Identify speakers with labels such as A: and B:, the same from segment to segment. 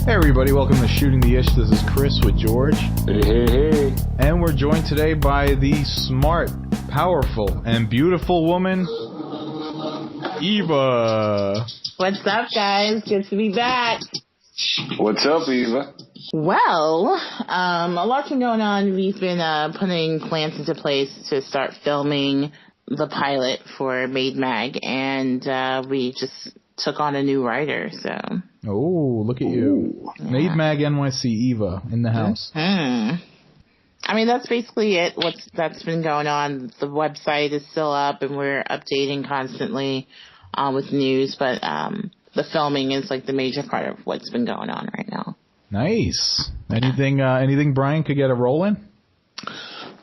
A: Hey everybody, welcome to Shooting the Ish. This is Chris with George.
B: Hey.
A: And we're joined today by the smart, powerful, and beautiful woman, Eva.
C: What's up, guys? Good to be back.
B: What's up, Eva?
C: Well, a lot's been going on. We've been putting plans into place to start filming the pilot for Made Mag, and we just took on a new writer, so...
A: Oh, look at you. Yeah. Made Mag NYC Eva in the house.
C: Mm-hmm. I mean, that's basically it. That's been going on. The website is still up, and we're updating constantly with news, but the filming is like the major part of what's been going on right now.
A: Nice. Anything Bryan could get a role in?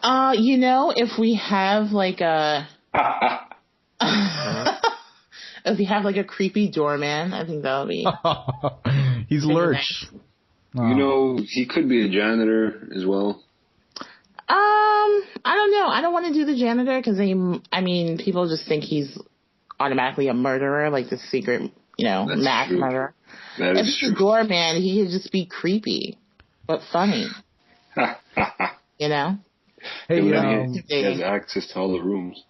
C: If we have like a... If you have like a creepy doorman, I think that'll be...
A: He's Lurch.
C: Nice.
B: He could be a janitor as well.
C: I don't know. I don't want to do the janitor because people just think he's automatically a murderer, like the secret, mass murderer.
B: That
C: if
B: is
C: he's a doorman, he could just be creepy, but funny.
A: Hey,
B: he has access to all the rooms.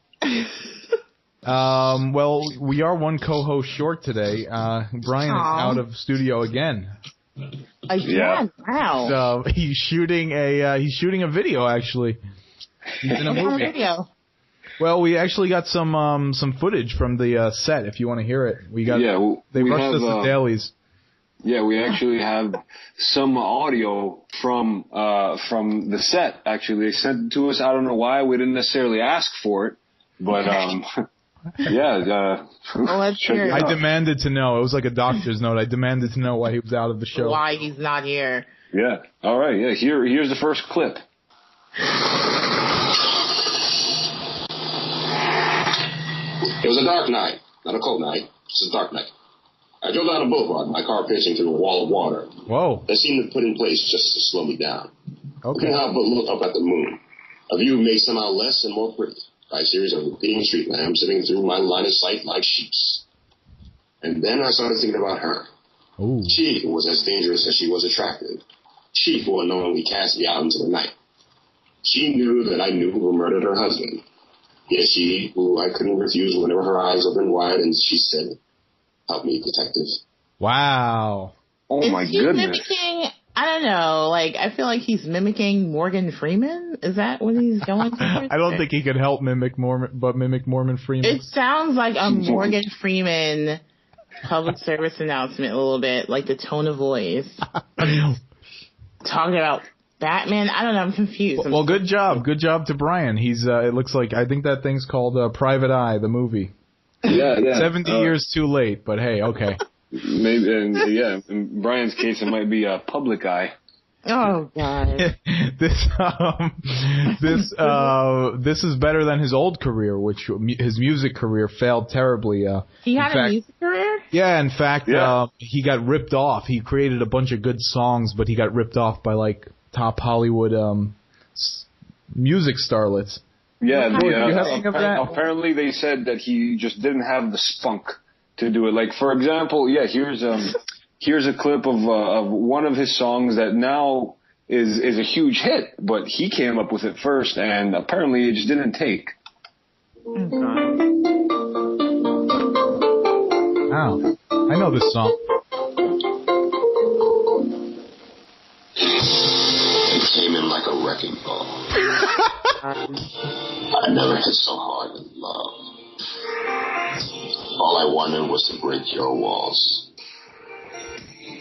A: Well, we are one co-host short today. Bryan is out of studio again.
C: Again? Wow.
A: So he's shooting a video actually. He's in a movie.
C: Video?
A: Well, we actually got some footage from the set. If you want to hear it, they rushed us to dailies.
B: Yeah, we actually have some audio from the set. Actually, they sent it to us. I don't know why. We didn't necessarily ask for it, but
C: let's hear it.
A: I demanded to know. It was like a doctor's note. I demanded to know why he was out of the show.
C: Why he's not here.
B: Yeah. All right. Yeah. Here's the first clip.
D: It was a dark night, not a cold night. Just a dark night. I drove down a boulevard, my car pitching through a wall of water.
A: Whoa.
D: That seemed put in place just to slow me down.
A: Okay.
D: I couldn't help but look up at the moon. A view made somehow less and more pretty by a series of repeating street lamps sitting through my line of sight like sheeps. And then I started thinking about her.
A: Ooh.
D: She who was as dangerous as she was attractive. She who unknowingly cast me out into the night. She knew that I knew who murdered her husband. Yet she who I couldn't refuse whenever her eyes opened wide and she said, "Help me, detective."
A: Wow.
B: Oh, my goodness.
C: Mimicking, I don't know, I feel like he's mimicking Morgan Freeman? Is that what he's going for?
A: I don't think he could help mimic Morgan Freeman.
C: It sounds like a Morgan Freeman public service announcement a little bit, like the tone of voice. Talking about Batman? I don't know, I'm confused.
A: Well, good job. Good job to Bryan. He's, it looks like, I think that thing's called Private Eye, the movie.
B: Yeah.
A: 70 years too late, but hey, okay.
B: Maybe, in Bryan's case, it might be a public eye.
C: Oh, God.
A: This is better than his old career, which his music career failed terribly.
C: He had a music career?
A: Yeah, in fact, he got ripped off. He created a bunch of good songs, but he got ripped off by, top Hollywood music starlets.
B: Yeah,
A: apparently
B: they said that he just didn't have the spunk to do it. Like, for example, here's a clip of one of his songs that now is a huge hit, but he came up with it first, and apparently it just didn't take.
C: Oh, God.
A: Wow. I know this song.
D: It came in like a wrecking ball. I never hit so hard in love. All I wanted was to break your walls.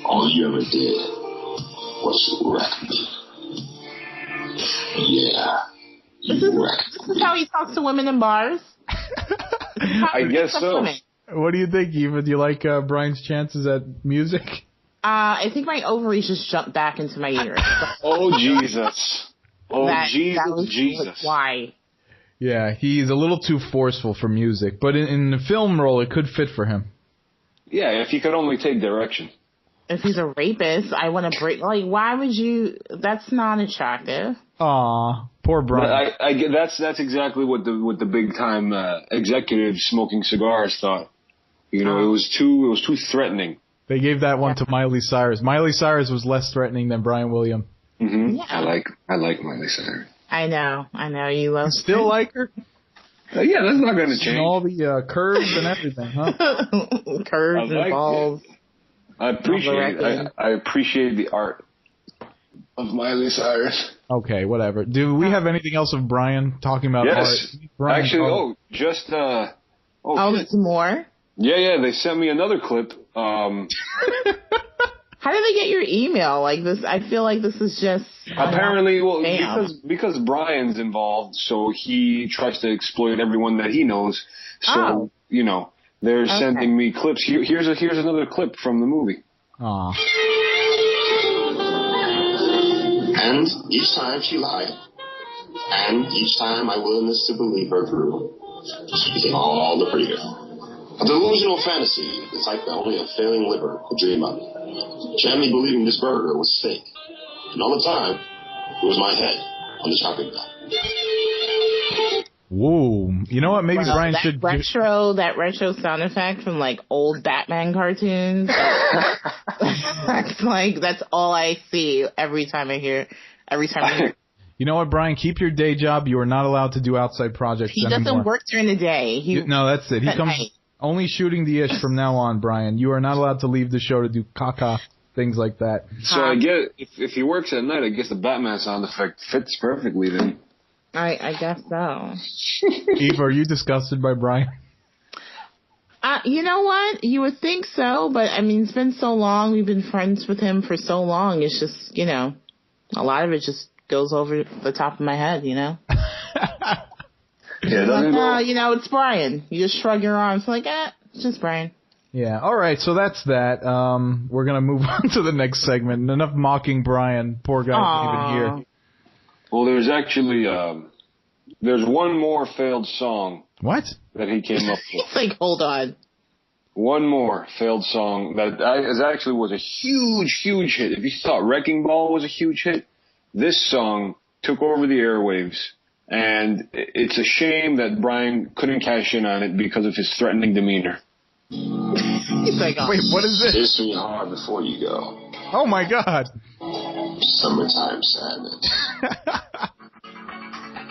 D: All you ever did was wreck me. Yeah, you wrecked me.
C: This is how he talks to women in bars?
B: I guess so.
C: Women.
A: What do you think, Eva? Do you like Bryan's chances at music?
C: I think my ovaries just jumped back into my ears.
B: Oh, Jesus. Oh, Jesus.
C: Jesus. Why?
A: Yeah, he's a little too forceful for music, but in the film role, it could fit for him.
B: Yeah, if he could only take direction.
C: If he's a rapist, I want to break. Why would you? That's not attractive.
A: Aw, poor Bryan.
B: I get that's exactly what the big time executives smoking cigars thought. It was too threatening.
A: They gave that one to Miley Cyrus. Miley Cyrus was less threatening than Brian Williams.
B: Mm-hmm. Yeah. I like Miley Cyrus.
C: I know. You love.
A: You still like her?
B: Yeah, that's not going to change.
A: And all the curves and everything, huh?
C: Curves and balls.
B: I appreciate the art of Miley Cyrus.
A: Okay, whatever. Do we have anything else of Bryan talking about art?
B: Yes. Actually,
C: there's more?
B: Yeah, they sent me another clip.
C: How did they get your email? Like this, I feel like this is just
B: apparently because Bryan's involved, so he tries to exploit everyone that he knows. So they're sending me clips. Here's another clip from the movie.
A: Aww.
D: And each time she lied, and each time my willingness to believe her grew, she became all the prettier. A delusional fantasy, the type that only a failing liver could dream of. She had me believing this burger was fake. And all the time, it was my head on the chopping block.
A: Whoa. You know what? Maybe Bryan should...
C: That retro sound effect from, like, old Batman cartoons. That's all I see every time I hear...
A: You know what, Bryan? Keep your day job. You are not allowed to do outside projects anymore.
C: He doesn't work during the day.
A: No, that's it. He comes... Night. Only shooting the ish from now on, Bryan. You are not allowed to leave the show to do caca, things like that.
B: So I get if he works at night, I guess the Batman sound effect fits perfectly then.
C: I guess so.
A: Eve, are you disgusted by Bryan?
C: You know what? You would think so, but I mean, it's been so long. We've been friends with him for so long. It's just, a lot of it just goes over the top of my head, Yeah, it's Bryan. You just shrug your arms like, it's just Bryan.
A: Yeah, all right, so that's that. We're going to move on to the next segment. Enough mocking Bryan. Poor guy isn't even here.
B: Well, there's actually, there's one more failed song.
A: What?
B: That he came up with.
C: It's like, hold on.
B: One more failed song that actually was a huge, huge hit. If you thought Wrecking Ball was a huge hit, this song took over the airwaves. And it's a shame that Bryan couldn't cash in on it because of his threatening demeanor.
A: He's like, wait, what is this?
D: Kiss me hard before you go.
A: Oh my God.
D: Summertime sadness.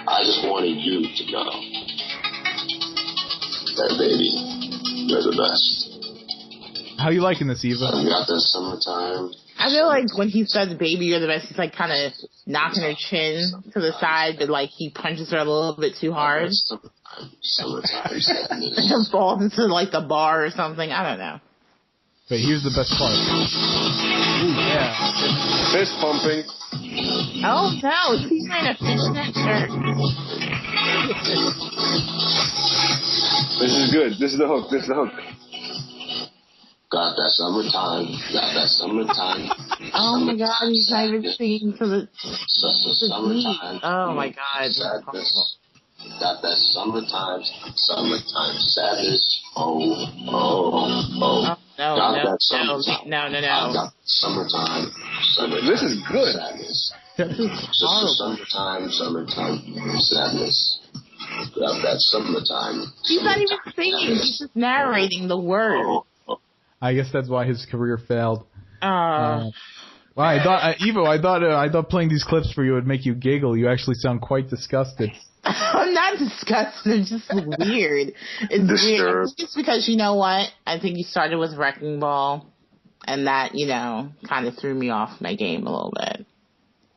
D: I just wanted you to know that, baby, you're the best.
A: How you liking this, Eva?
D: We got that summertime.
C: I feel like when he says "baby, you're the best," he's like kind of knocking her chin to the side, but like he punches her a little bit too hard.
D: Summertime sadness.
C: And falls into like the bar or something. I don't know.
A: But here's the best part. Ooh, yeah.
B: Fist pumping.
C: Oh no, he's wearing a fishnet shirt.
B: This is good. This is the hook.
D: Got that summertime.
C: Oh my God, he's not even singing to the
D: summertime.
C: Oh my God.
D: Sadness. Got that summertime sadness. Oh.
C: No.
D: Got
C: I got
D: summertime.
B: This is good.
D: Sadness.
C: This is horrible.
D: Summertime sadness. Got that summertime.
C: He's not even singing. He's just narrating the words.
A: I guess that's why his career failed.
C: Well,
A: I thought, Evo, I thought playing these clips for you would make you giggle. You actually sound quite disgusted.
C: I'm not disgusted. It's just weird. It's weird. It's because, you know what? I think you started with Wrecking Ball, and that, kind of threw me off my game a little bit.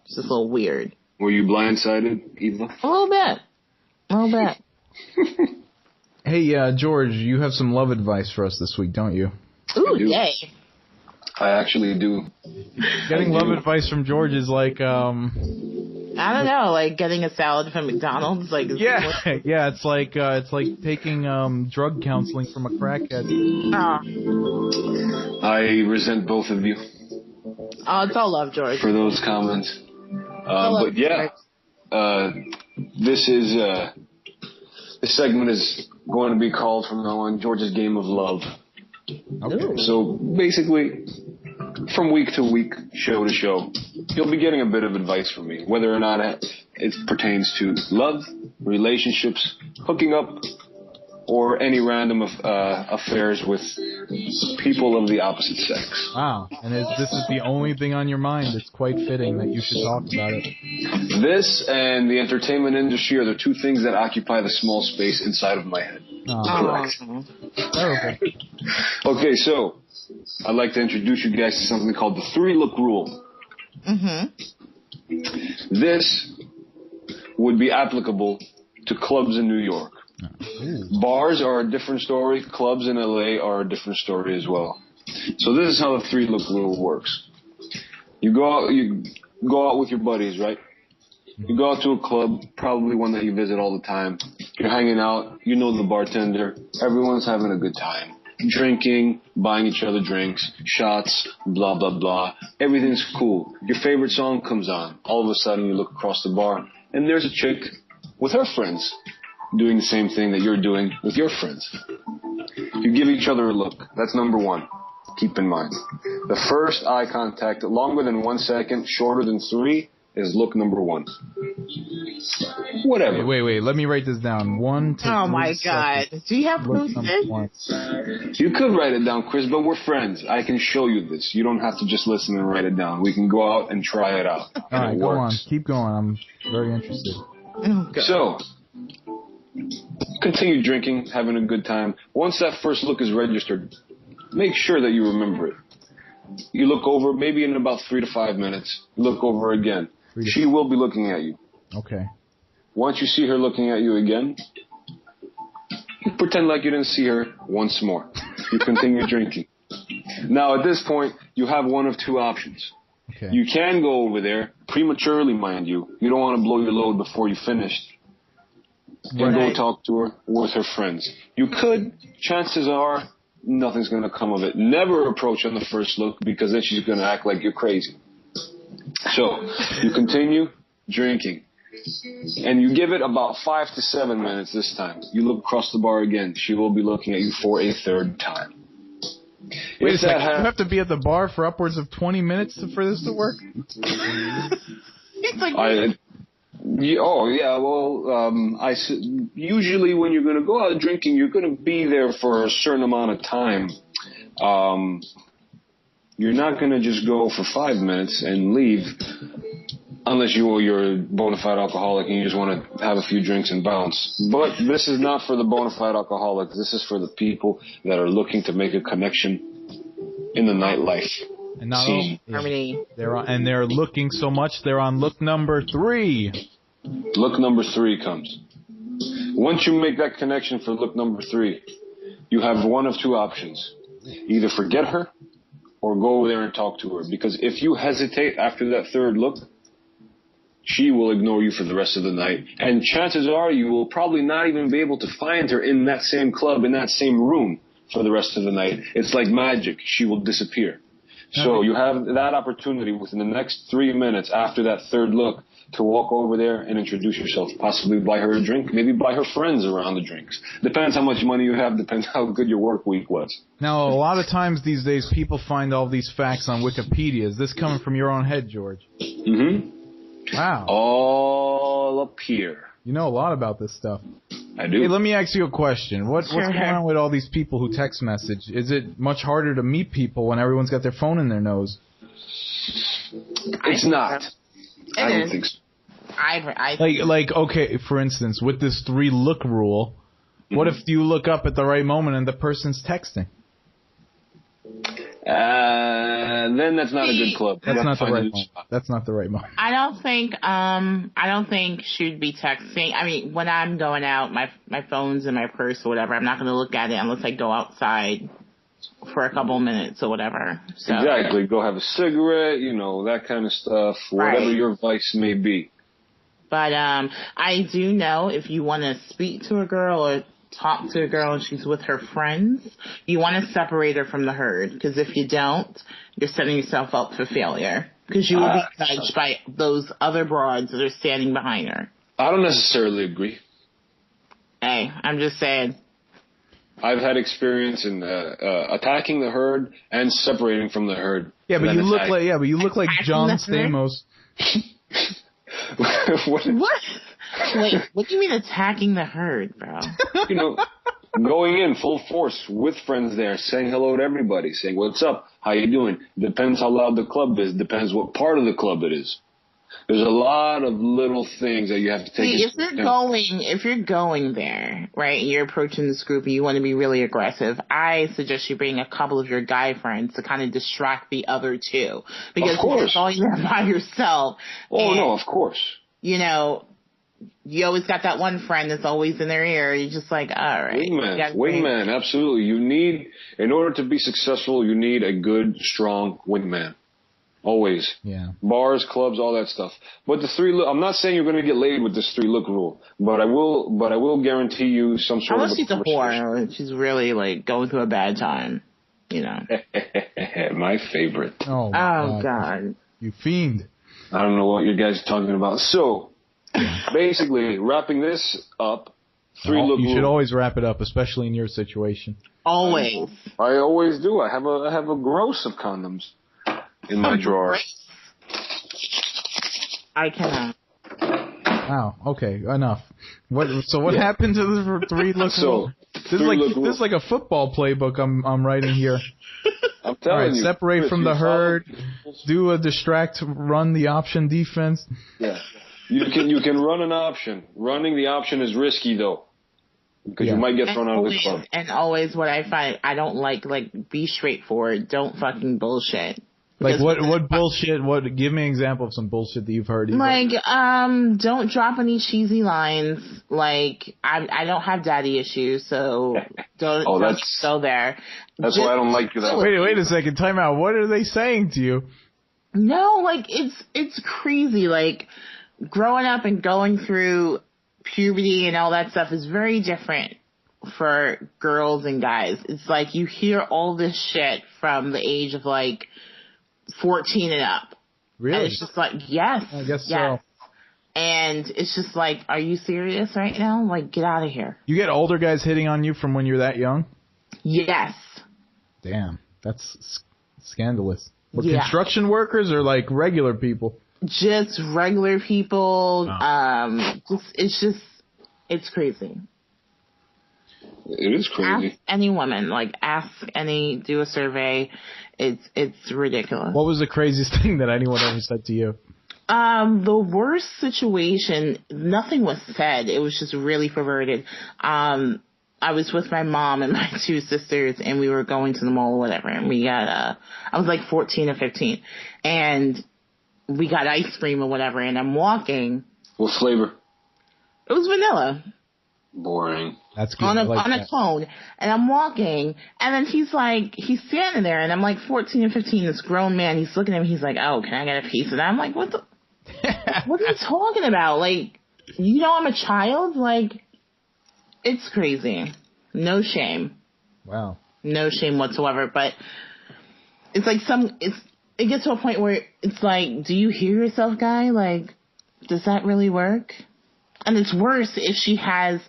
C: It's just a little weird.
B: Were you blindsided, Eva?
C: A little bit.
A: Hey, George, you have some love advice for us this week, don't you?
C: Ooh, yay.
B: I actually do.
A: Getting love advice from George is like,
C: I don't know, like getting a salad from McDonald's. Like,
A: it's like taking drug counseling from a crackhead.
B: I resent both of you.
C: Oh, it's all love, George.
B: For those comments. But yeah, this segment is going to be called from now on George's Game of Love.
A: Okay.
B: So basically, from week to week, show to show, you'll be getting a bit of advice from me, whether or not it pertains to love, relationships, hooking up, or any random affairs with people of the opposite sex.
A: Wow. And this is the only thing on your mind. It's quite fitting that you should talk about it.
B: This and the entertainment industry are the two things that occupy the small space inside of my head.
A: Terrible.
B: Okay, so I'd like to introduce you guys to something called the 3-look rule. This would be applicable to clubs in New York. Bars are a different story. Clubs in LA are a different story as well. So this is how the 3-look rule works. You go out with your buddies, right? You go out to a club, probably one that you visit all the time. You're hanging out. You know the bartender. Everyone's having a good time. Drinking, buying each other drinks, shots, blah, blah, blah. Everything's cool. Your favorite song comes on. All of a sudden, you look across the bar, and there's a chick with her friends doing the same thing that you're doing with your friends. You give each other a look. That's number one. Keep in mind. The first eye contact, longer than 1 second, shorter than 3, is look number 1. Whatever.
A: Wait. Let me write this down. 1 to 3
C: Oh my God.
A: seconds.
C: Do you have Post-its?
B: You could write it down, Chris, but we're friends. I can show you this. You don't have to just listen and write it down. We can go out and try it out.
A: All right, go on. Keep going. I'm very interested.
C: Oh, God.
B: So, continue drinking, having a good time. Once that first look is registered, make sure that you remember it. You look over, maybe in about 3 to 5 minutes, you look over again. She will be looking at you.
A: Okay.
B: Once you see her looking at you again, you pretend like you didn't see her once more. You continue drinking. Now, at this point, you have one of 2 options.
A: Okay.
B: You can go over there, prematurely, mind you. You don't want to blow your load before you finish. And go talk to her with her friends. You could, chances are, nothing's going to come of it. Never approach on the first look because then she's going to act like you're crazy. So, you continue drinking. And you give it about 5 to 7 minutes this time. You look across the bar again. She will be looking at you for a 3rd time.
A: Wait a second. You have to be at the bar for upwards of 20 minutes for this to work?
B: Usually when you're going to go out drinking, you're going to be there for a certain amount of time. You're not going to just go for 5 minutes and leave unless you're a bona fide alcoholic and you just want to have a few drinks and bounce. But this is not for the bona fide alcoholics. This is for the people that are looking to make a connection in the nightlife.
A: And not only they're looking so much, they're on look number 3.
B: Look number 3 comes. Once you make that connection for look number 3, you have one of 2 options. Either forget her or go over there and talk to her. Because if you hesitate after that 3rd look, she will ignore you for the rest of the night. And chances are you will probably not even be able to find her in that same club, in that same room for the rest of the night. It's like magic. She will disappear. So you have that opportunity within the next 3 minutes after that 3rd look to walk over there and introduce yourself, possibly buy her a drink, maybe buy her friends around the drinks. Depends how much money you have, depends how good your work week was.
A: Now, a lot of times these days people find all these facts on Wikipedia. Is this coming from your own head, George?
B: Mm-hmm.
A: Wow.
B: All up here.
A: You know a lot about this stuff.
B: I do.
A: Hey, let me ask you a question. What's going on with all these people who text message? Is it much harder to meet people when everyone's got their phone in their nose?
B: It's not. I don't think so.
A: Okay, for instance, with this 3-look rule, what if you look up at the right moment and the person's texting?
B: Then that's not a good club.
A: That's not the right moment. That's not the right moment.
C: I don't think she'd be texting. I mean, when I'm going out, my phone's in my purse or whatever. I'm not going to look at it unless I go outside for a couple minutes or whatever. So.
B: Exactly. Go have a cigarette, that kind of stuff, whatever your vice may be.
C: But I do know if you want to speak to a girl or talk to a girl and she's with her friends, you want to separate her from the herd. Because if you don't, you're setting yourself up for failure. Because you will be judged by those other broads that are standing behind her.
B: I don't necessarily agree.
C: Hey, I'm just saying.
B: I've had experience in attacking the herd and separating from the herd.
A: Yeah, but you look like John Stamos.
C: What? Wait, what do you mean attacking the herd, bro?
B: Going in full force with friends there, saying hello to everybody, saying what's up, how you doing? Depends how loud the club is. Depends what part of the club it is. There's a lot of little things that you have to take into account.
C: If you're going there, right, and you're approaching this group and you want to be really aggressive, I suggest you bring a couple of your guy friends to kind of distract the other two. Because if you're going there by yourself.
B: Oh, no, of course.
C: You know, you always got that one friend that's always in their ear. You're just like, all right.
B: Wingman, absolutely. In order to be successful, you need a good, strong wingman. Always. Yeah. Bars, clubs, all that stuff. But the 3-look, I'm not saying you're going to get laid with this 3-look rule, but I will guarantee you some sort
C: of. Unless she's a whore, she's really like going through a bad time, you know.
B: My favorite.
A: Oh God. You fiend.
B: I don't know what you guys are talking about. So, basically, wrapping this up, 3-look rule.
A: You should always wrap it up, especially in your situation.
C: Always.
B: I always do. I have a gross of condoms in my drawer.
C: I cannot.
A: Wow. Okay. Enough. What happened to the 3-look rule? This is like a football playbook I'm writing here.
B: I'm telling you.
A: Separate
B: Chris,
A: from the herd. Do a distract. Run the option defense.
B: Yeah. You can run an option. Running the option is risky though, because you might get thrown out of the club.
C: And always, what I find, I don't like be straightforward. Don't fucking bullshit.
A: Like what bullshit? Give me an example of some bullshit that you've heard.
C: Don't drop any cheesy lines. Like I don't have daddy issues, so don't go there.
B: That's why I don't like you that way.
A: Wait a second. Time out. What are they saying to you?
C: No, like it's crazy. Like growing up and going through puberty and all that stuff is very different for girls and guys. It's like you hear all this shit from the age of like 14 and up.
A: Really?
C: And it's just like, yes.
A: I guess so.
C: And it's just like, are you serious right now? Like, get out of here.
A: You get older guys hitting on you from when you're that young?
C: Yes.
A: Damn. That's scandalous. Construction workers or like regular people?
C: Just regular people.
A: Oh.
C: It's crazy.
B: It is crazy.
C: Ask any woman, do a survey. It's ridiculous.
A: What was the craziest thing that anyone ever said to you?
C: The worst situation, nothing was said. It was just really perverted. I was with my mom and my 2 sisters, and we were going to the mall or whatever, and we got, I was like 14 or 15, and we got ice cream or whatever, and I'm walking.
B: What flavor?
C: It was vanilla.
B: Boring.
A: That's good.
C: On a cone. And I'm walking, and then he's standing there, and I'm like 14 and 15, this grown man, he's looking at me, he's like, oh, can I get a piece of that? I'm like, what are you talking about? Like, you know I'm a child? Like, it's crazy. No shame.
A: Wow.
C: No shame whatsoever, but it's like it gets to a point where it's like, do you hear yourself, guy? Like, does that really work? And it's worse if she has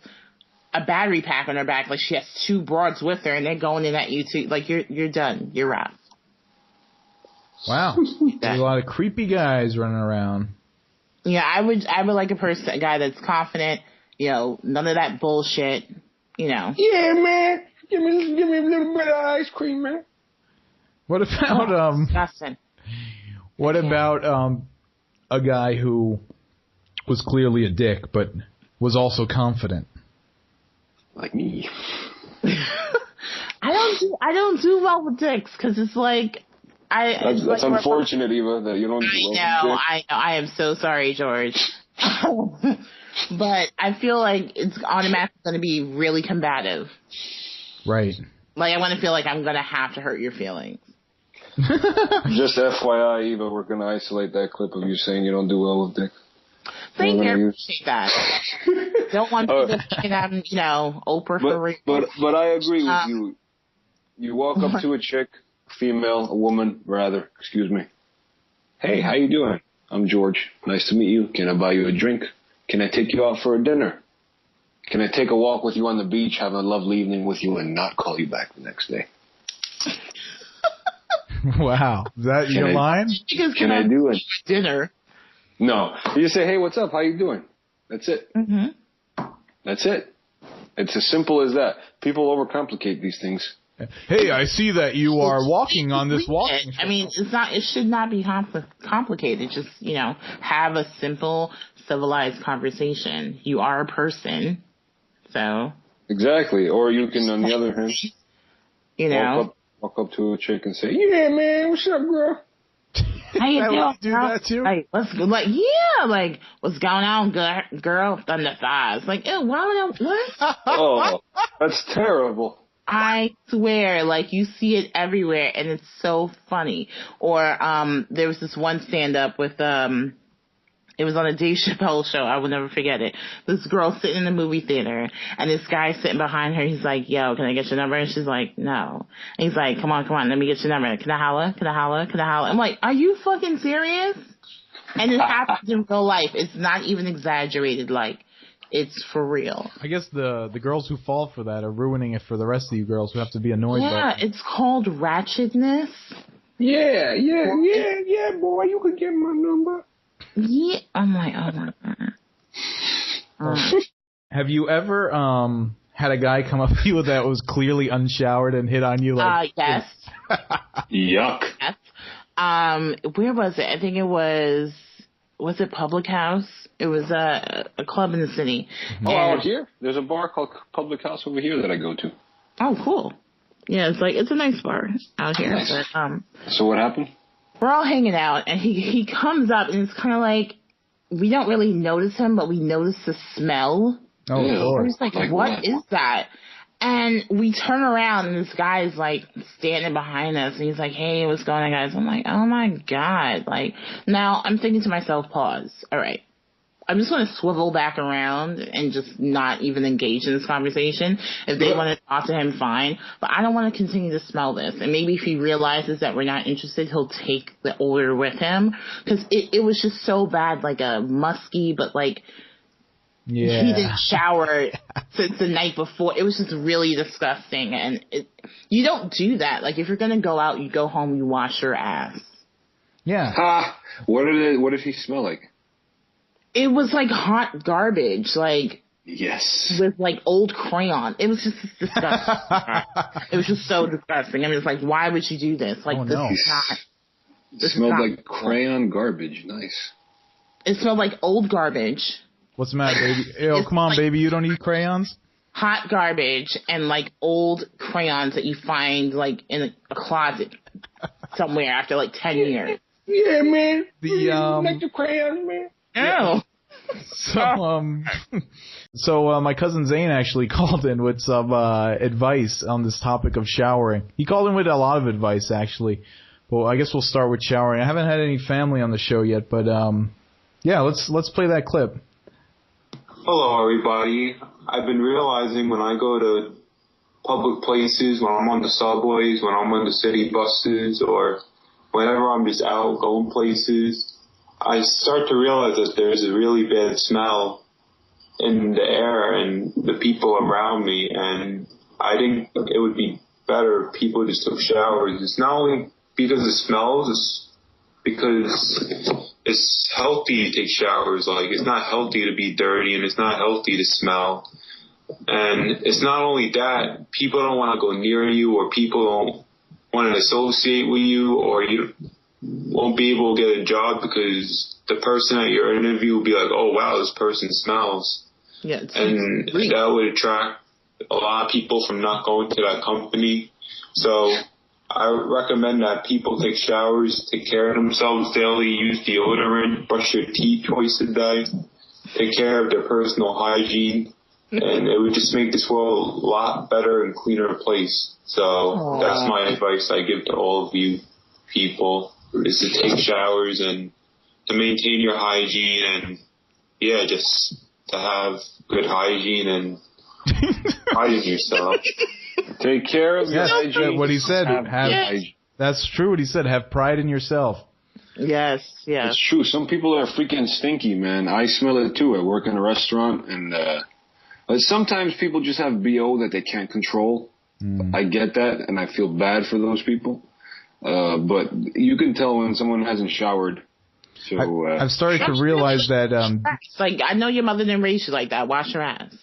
C: a battery pack on her back, like she has 2 broads with her, and they're going in at you too. Like you're done. You're out.
A: Wow, there's a lot of creepy guys running around.
C: Yeah, I would like a guy that's confident. You know, none of that bullshit. You know.
B: Yeah, man. Give me a little bit of ice cream, man.
A: What about
C: disgusting.
A: What about a guy who was clearly a dick, but was also confident?
B: Like me.
C: I don't do well with dicks because it's like
B: That's unfortunate, Eva, that you don't do well with dicks.
C: I know. I am so sorry, George. But I feel like it's automatically going to be really combative.
A: Right.
C: Like I want to feel like I'm going to have to hurt your feelings.
B: Just FYI, Eva, we're going to isolate that clip of you saying you don't do well with dicks.
C: Thank you. I appreciate that. Don't want people to think I'm, Oprah for real.
B: But I agree with you. You walk up to a chick, a woman, rather, excuse me. Hey, how you doing? I'm George. Nice to meet you. Can I buy you a drink? Can I take you out for a dinner? Can I take a walk with you on the beach, have a lovely evening with you, and not call you back the next day?
A: Wow. Is that your line?
B: Can I do it?
C: Dinner.
B: No. You just say, hey, what's up? How you doing? That's it.
C: Mm-hmm.
B: That's it. It's as simple as that. People overcomplicate these things.
A: Hey, I see that you are walking on this walking.
C: I mean, it should not be complicated. Just, have a simple, civilized conversation. You are a person, so.
B: Exactly. Or you can, on the other hand, walk up to a chick and say, "Yeah, man, what's up, girl?"
C: How you doing?
A: Do that too?
C: Like, what's going on, girl? Thunder thighs. Like, ew, why would I? What?
B: Oh, that's terrible.
C: I swear, like, you see it everywhere, and it's so funny. Or there was this one stand-up with it was on a Dave Chappelle show. I will never forget it. This girl sitting in the movie theater, and this guy sitting behind her. He's like, "Yo, can I get your number?" And she's like, "No." And he's like, come on, let me get your number. Can I holla? Can I holla? Can I holla? I'm like, are you fucking serious? And it happens in real life. It's not even exaggerated. Like, it's for real.
A: I guess the girls who fall for that are ruining it for the rest of you girls who have to be annoyed by it.
C: Yeah, it's called ratchetness.
B: Yeah, boy, you could get my number.
C: Yeah, I'm like, oh my god.
A: Have you ever had a guy come up to you that was clearly unshowered and hit on you? Like,
C: yes.
B: Yuck.
C: Yes. Where was it? I think it was it Public House? It was a club in the city.
B: Oh, out here? There's a bar called Public House over here that I go to.
C: Oh, cool. Yeah, it's a nice bar out here.
B: Nice.
C: But,
B: so what happened?
C: We're all hanging out, and he comes up, and it's kind of like, we don't really notice him, but we notice the smell.
A: Oh, Lord.
C: We're just like what is that? And we turn around, and this guy's, like, standing behind us, and he's like, "Hey, what's going on, guys?" I'm like, oh, my God. Like, now I'm thinking to myself, pause. All right. I'm just going to swivel back around and just not even engage in this conversation. If they want to talk to him, fine. But I don't want to continue to smell this. And maybe if he realizes that we're not interested, he'll take the odor with him. Because it was just so bad, like a musky, but like he didn't shower since the night before. It was just really disgusting. And you don't do that. Like, if you're going to go out, you go home, you wash your ass.
A: Yeah.
B: Ha! What did he smell like?
C: It was like hot garbage, like,
B: yes,
C: with like old crayon. It was just disgusting. It was just so disgusting. I mean, it's like, why would you do this? Like, this is not.
B: It smelled like crayon garbage. Nice.
C: It smelled like old garbage.
A: What's the matter, baby? Yo, come on, baby. You don't eat crayons?
C: Hot garbage and like old crayons that you find like in a closet somewhere after like 10 years.
B: Yeah, man.
A: Like
B: the crayons, man.
C: Yeah.
A: So my cousin Zane actually called in with some advice on this topic of showering. He called in with a lot of advice, actually. Well, I guess we'll start with showering. I haven't had any family on the show yet, but yeah, let's play that clip.
E: Hello, everybody. I've been realizing when I go to public places, when I'm on the subways, when I'm on the city buses, or whenever I'm just out going places, I start to realize that there's a really bad smell in the air and the people around me, and I think it would be better if people just took showers. It's not only because it smells, it's because it's healthy to take showers. Like, it's not healthy to be dirty, and it's not healthy to smell. And it's not only that, people don't want to go near you, or people don't want to associate with you, or you won't be able to get a job because the person at your interview will be like, "Oh, wow, this person smells."
C: Yeah,
E: and that would attract a lot of people from not going to that company. So I recommend that people take showers, take care of themselves daily, use deodorant, brush your teeth twice a day, take care of their personal hygiene, and it would just make this world a lot better and cleaner place. So that's my advice I give to all of you people, is to take showers and to maintain your hygiene, and yeah, just to have good hygiene and hygiene yourself.
B: Take care of your hygiene.
A: What he said. That's true what he said. Have pride in yourself.
C: Yes.
B: It's true. Some people are freaking stinky, man. I smell it too. I work in a restaurant, and sometimes people just have BO that they can't control. I get that, and I feel bad for those people. But you can tell when someone hasn't showered. So
A: I've started to realize that.
C: It's like, I know your mother didn't raise you like that. Wash your ass.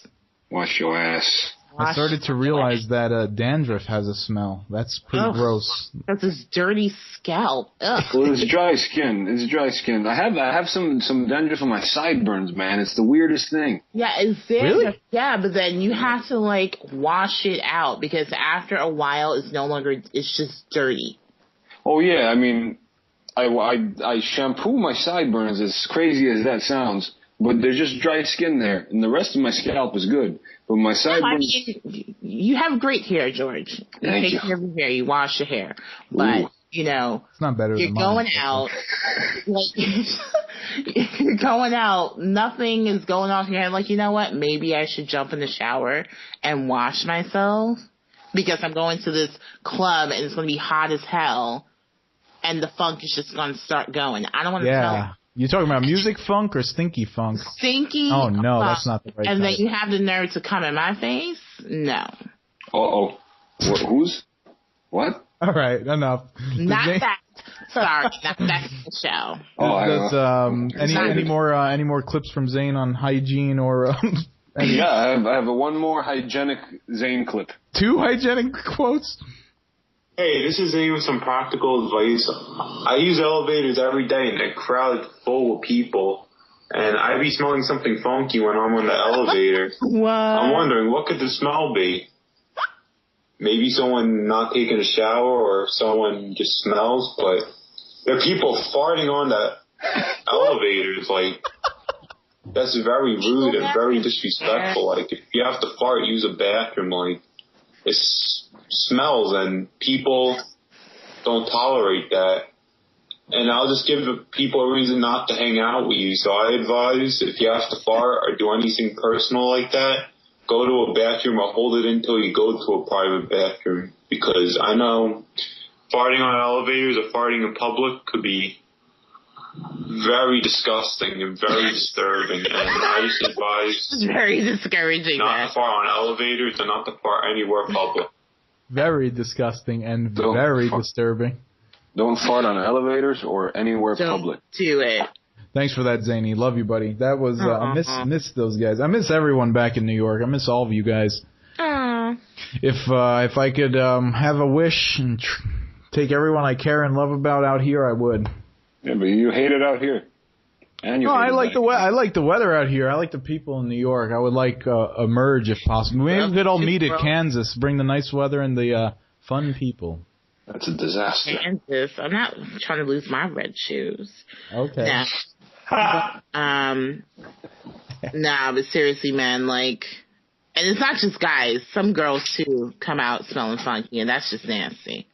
B: Wash your ass.
A: I started to realize that dandruff has a smell. That's pretty gross.
C: That's his dirty scalp. Ugh.
B: Well, it's dry skin. It's dry skin. I have some dandruff on my sideburns, man. It's the weirdest thing.
C: Yeah, it's there.
A: Really?
C: Yeah, but then you have to like wash it out because after a while, it's no longer. It's just dirty.
B: Oh yeah, I mean, I shampoo my sideburns. As crazy as that sounds, but there's just dry skin there, and the rest of my scalp is good. But my sideburns.
C: You have great hair, George. You take care of your hair. You wash your hair, but you know
A: it's not better.
C: You're
A: than
C: going
A: mine.
C: out. Like, you're going out. Nothing is going off your head. Like, you know what? Maybe I should jump in the shower and wash myself because I'm going to this club and it's going to be hot as hell, and the funk is just going to start going. I don't want to smell.
A: You talking about music funk or stinky funk?
C: Stinky.
A: Oh no, that's not the right.
C: And
A: type.
C: then you have the nerve to come in my face? No.
B: Who's? What?
A: All right, enough.
C: Not that. Sorry, not that show.
A: Any more clips from Zayn on hygiene or?
B: Yeah, I have one more hygienic Zayn clip.
A: 2 hygienic quotes.
E: Hey, this is Zane with some practical advice. I use elevators every day, and they're crowded full of people, and I be smelling something funky when I'm on the elevator.
C: What?
E: I'm wondering, what could the smell be? Maybe someone not taking a shower, or someone just smells, but there are people farting on the elevators. Like, that's very rude and very disrespectful. Like, if you have to fart, use a bathroom. Like, it smells, and people don't tolerate that. And I'll just give the people a reason not to hang out with you. So I advise, if you have to fart or do anything personal like that, go to a bathroom or hold it until you go to a private bathroom. Because I know farting on elevators or farting in public could be very disgusting and very disturbing, and I just advise
C: It's very discouraging.
E: not to fart on elevators and not to fart anywhere public.
A: Very disgusting and very disturbing.
B: Don't fart on elevators or anywhere
C: Don't
B: public.
C: do it.
A: Thanks for that, Zany. Love you, buddy. That was I miss those guys. I miss everyone back in New York. I miss all of you guys. If I could have a wish and take everyone I care and love about out here, I would.
B: Yeah, but you hate it out here. And you
A: I like I like the weather out here. I like the people in New York. I would like a merge if possible. Maybe we could all meet at Kansas. Bring the nice weather and the fun people.
B: That's a disaster.
C: Kansas. I'm not trying to lose my red shoes.
A: Okay.
C: Nah, but seriously, man, like, and it's not just guys. Some girls too come out smelling funky, and that's just nasty.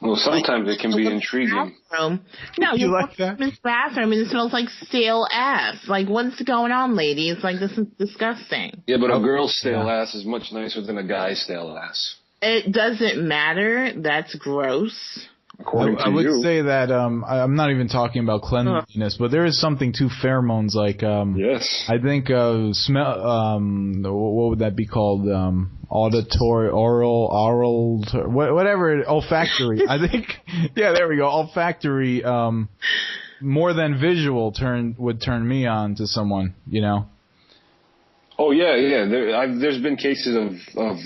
B: Well, sometimes it can be intriguing.
C: No,
A: you like that?
C: In the bathroom, and it smells like stale ass. Like, what's going on, ladies? Like, this is disgusting.
B: Yeah, but a girl's stale ass is much nicer than a guy's stale ass.
C: It doesn't matter. That's gross.
B: According to
A: I would
B: you.
A: say that I'm not even talking about cleanliness, but there is something to pheromones. Like
B: yes,
A: I think smell. What would that be called? Auditory, oral, whatever. Olfactory. I think. Yeah, there we go. Olfactory. More than visual would turn me on to someone. You know.
B: Oh yeah. There's been cases of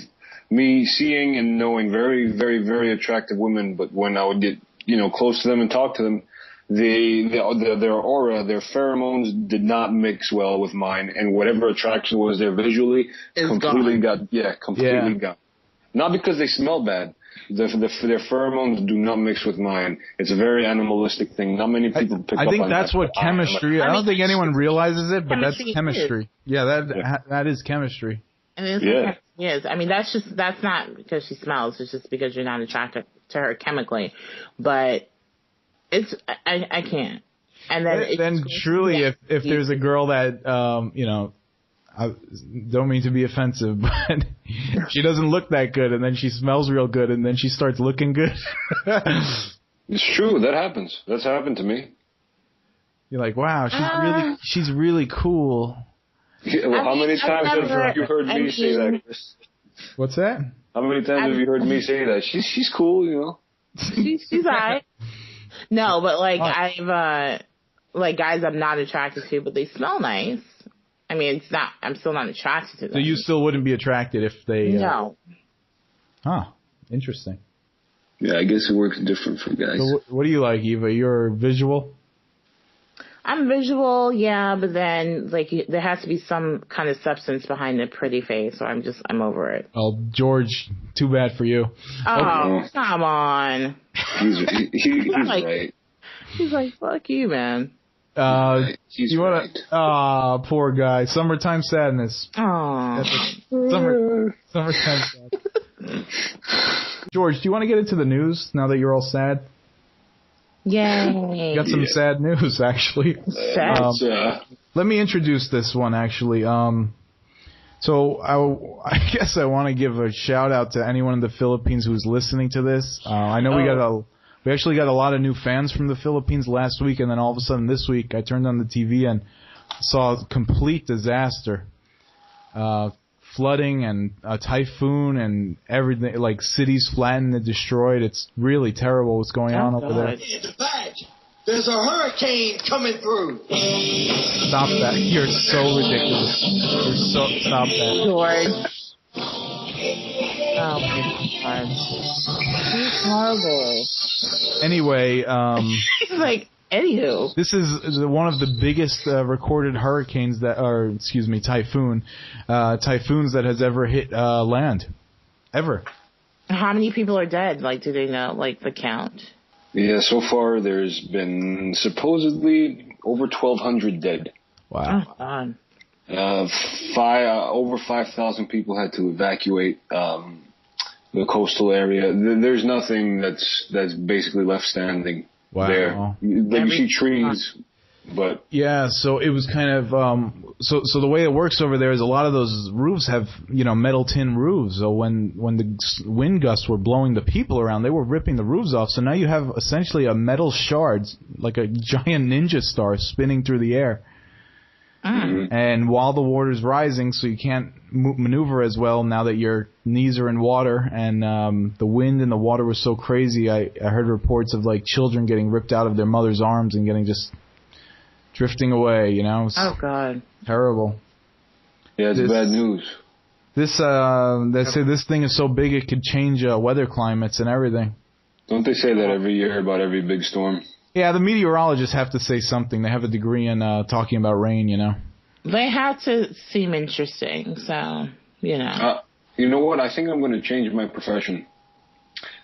B: me seeing and knowing very, very, very attractive women, but when I would get, close to them and talk to them, their aura, their pheromones did not mix well with mine, and whatever attraction was there visually completely gone. Not because they smell bad. Their pheromones do not mix with mine. It's a very animalistic thing. Not many people pick up on that.
A: I think that's what chemistry. I don't think anyone realizes it, but that's chemistry. That is chemistry.
C: Yes, I mean that's not because she smells. It's just because you're not attracted to her chemically. But it's I can't. And then
A: truly, if there's a girl that I don't mean to be offensive, but she doesn't look that good, and then she smells real good, and then she starts looking good.
B: It's true. That happens. That's happened to me.
A: You're like, wow, she's really cool.
B: Yeah, well, how many times have you heard me say that, Chris?
A: What's that?
B: How many times have you heard me say that? She's cool,
C: She's alright. No, but like I've like guys I'm not attracted to, but they smell nice. I mean, it's not. I'm still not attracted to them.
A: So you still wouldn't be attracted if they?
C: No.
A: Huh. Interesting.
B: Yeah, I guess it works different for guys.
A: So what do you like, Eva? You're visual?
C: I'm visual, yeah, but then like there has to be some kind of substance behind the pretty face, so I'm over it.
A: Oh, George, too bad for you.
C: Oh, come on.
B: He's
C: like,
B: right.
C: He's like, fuck you, man.
B: He's
A: you wanna?
B: right.
A: Poor guy. Summertime sadness.
C: Oh.
A: Summertime sadness. George, do you want to get into the news now that you're all sad?
C: Yay.
A: Got some sad news, actually. Let me introduce this one, actually. So I guess I want to give a shout out to anyone in the Philippines who's listening to this. I know we actually got a lot of new fans from the Philippines last week, and then all of a sudden this week I turned on the TV and saw a complete disaster. Flooding and a typhoon and everything, like cities flattened and destroyed. It's really terrible what's going on over there.
F: There's a hurricane coming through.
A: Stop that. You're so ridiculous. Stop that.
C: George. Oh my God. He's horrible.
A: Anyway,
C: He's like, anywho.
A: this is one of the biggest recorded hurricanes typhoons that has ever hit land. Ever.
C: How many people are dead? Like, do they know, like, the count?
B: Yeah, so far there's been supposedly over 1,200 dead.
A: Wow.
C: Oh, God.
B: Over 5,000 people had to evacuate the coastal area. There's nothing that's basically left standing there. Like you see trees, but
A: yeah. So it was kind of so the way it works over there is a lot of those roofs have metal tin roofs. So when the wind gusts were blowing the people around, they were ripping the roofs off. So now you have essentially a metal shard, like a giant ninja star, spinning through the air. Mm-hmm. And while the water's rising, so you can't maneuver as well now that your knees are in water, and the wind and the water was so crazy, I heard reports of like children getting ripped out of their mother's arms and getting just drifting away,
C: Oh, God.
A: Terrible.
B: Yeah, it's bad news.
A: They say this thing is so big it could change weather climates and everything.
B: Don't they say that every year about every big storm?
A: Yeah, the meteorologists have to say something. They have a degree in talking about rain,
C: They have to seem interesting, so,
B: you know what? I think I'm going to change my profession.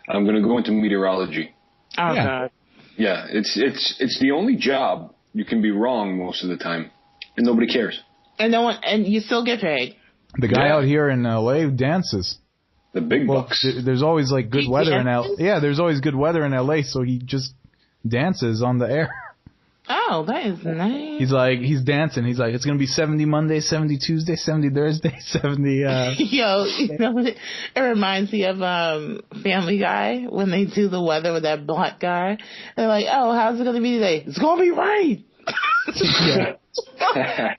B: I'm going to go into meteorology.
C: Oh, yeah. God.
B: Yeah, it's the only job you can be wrong most of the time, and nobody cares.
C: And you still get paid.
A: The guy out here in L.A. dances.
B: The big bucks.
A: There's always like good weather in L.A. Yeah, there's always good weather in L.A., so he just dances on the air.
C: Oh, that is nice.
A: He's dancing. He's like, it's going to be 70 Monday, 70 Tuesday, 70 Thursday, 70...
C: Yo, it reminds me of Family Guy when they do the weather with that black guy. They're like, oh, how's it going to be today? It's going to be rain.
B: Yeah.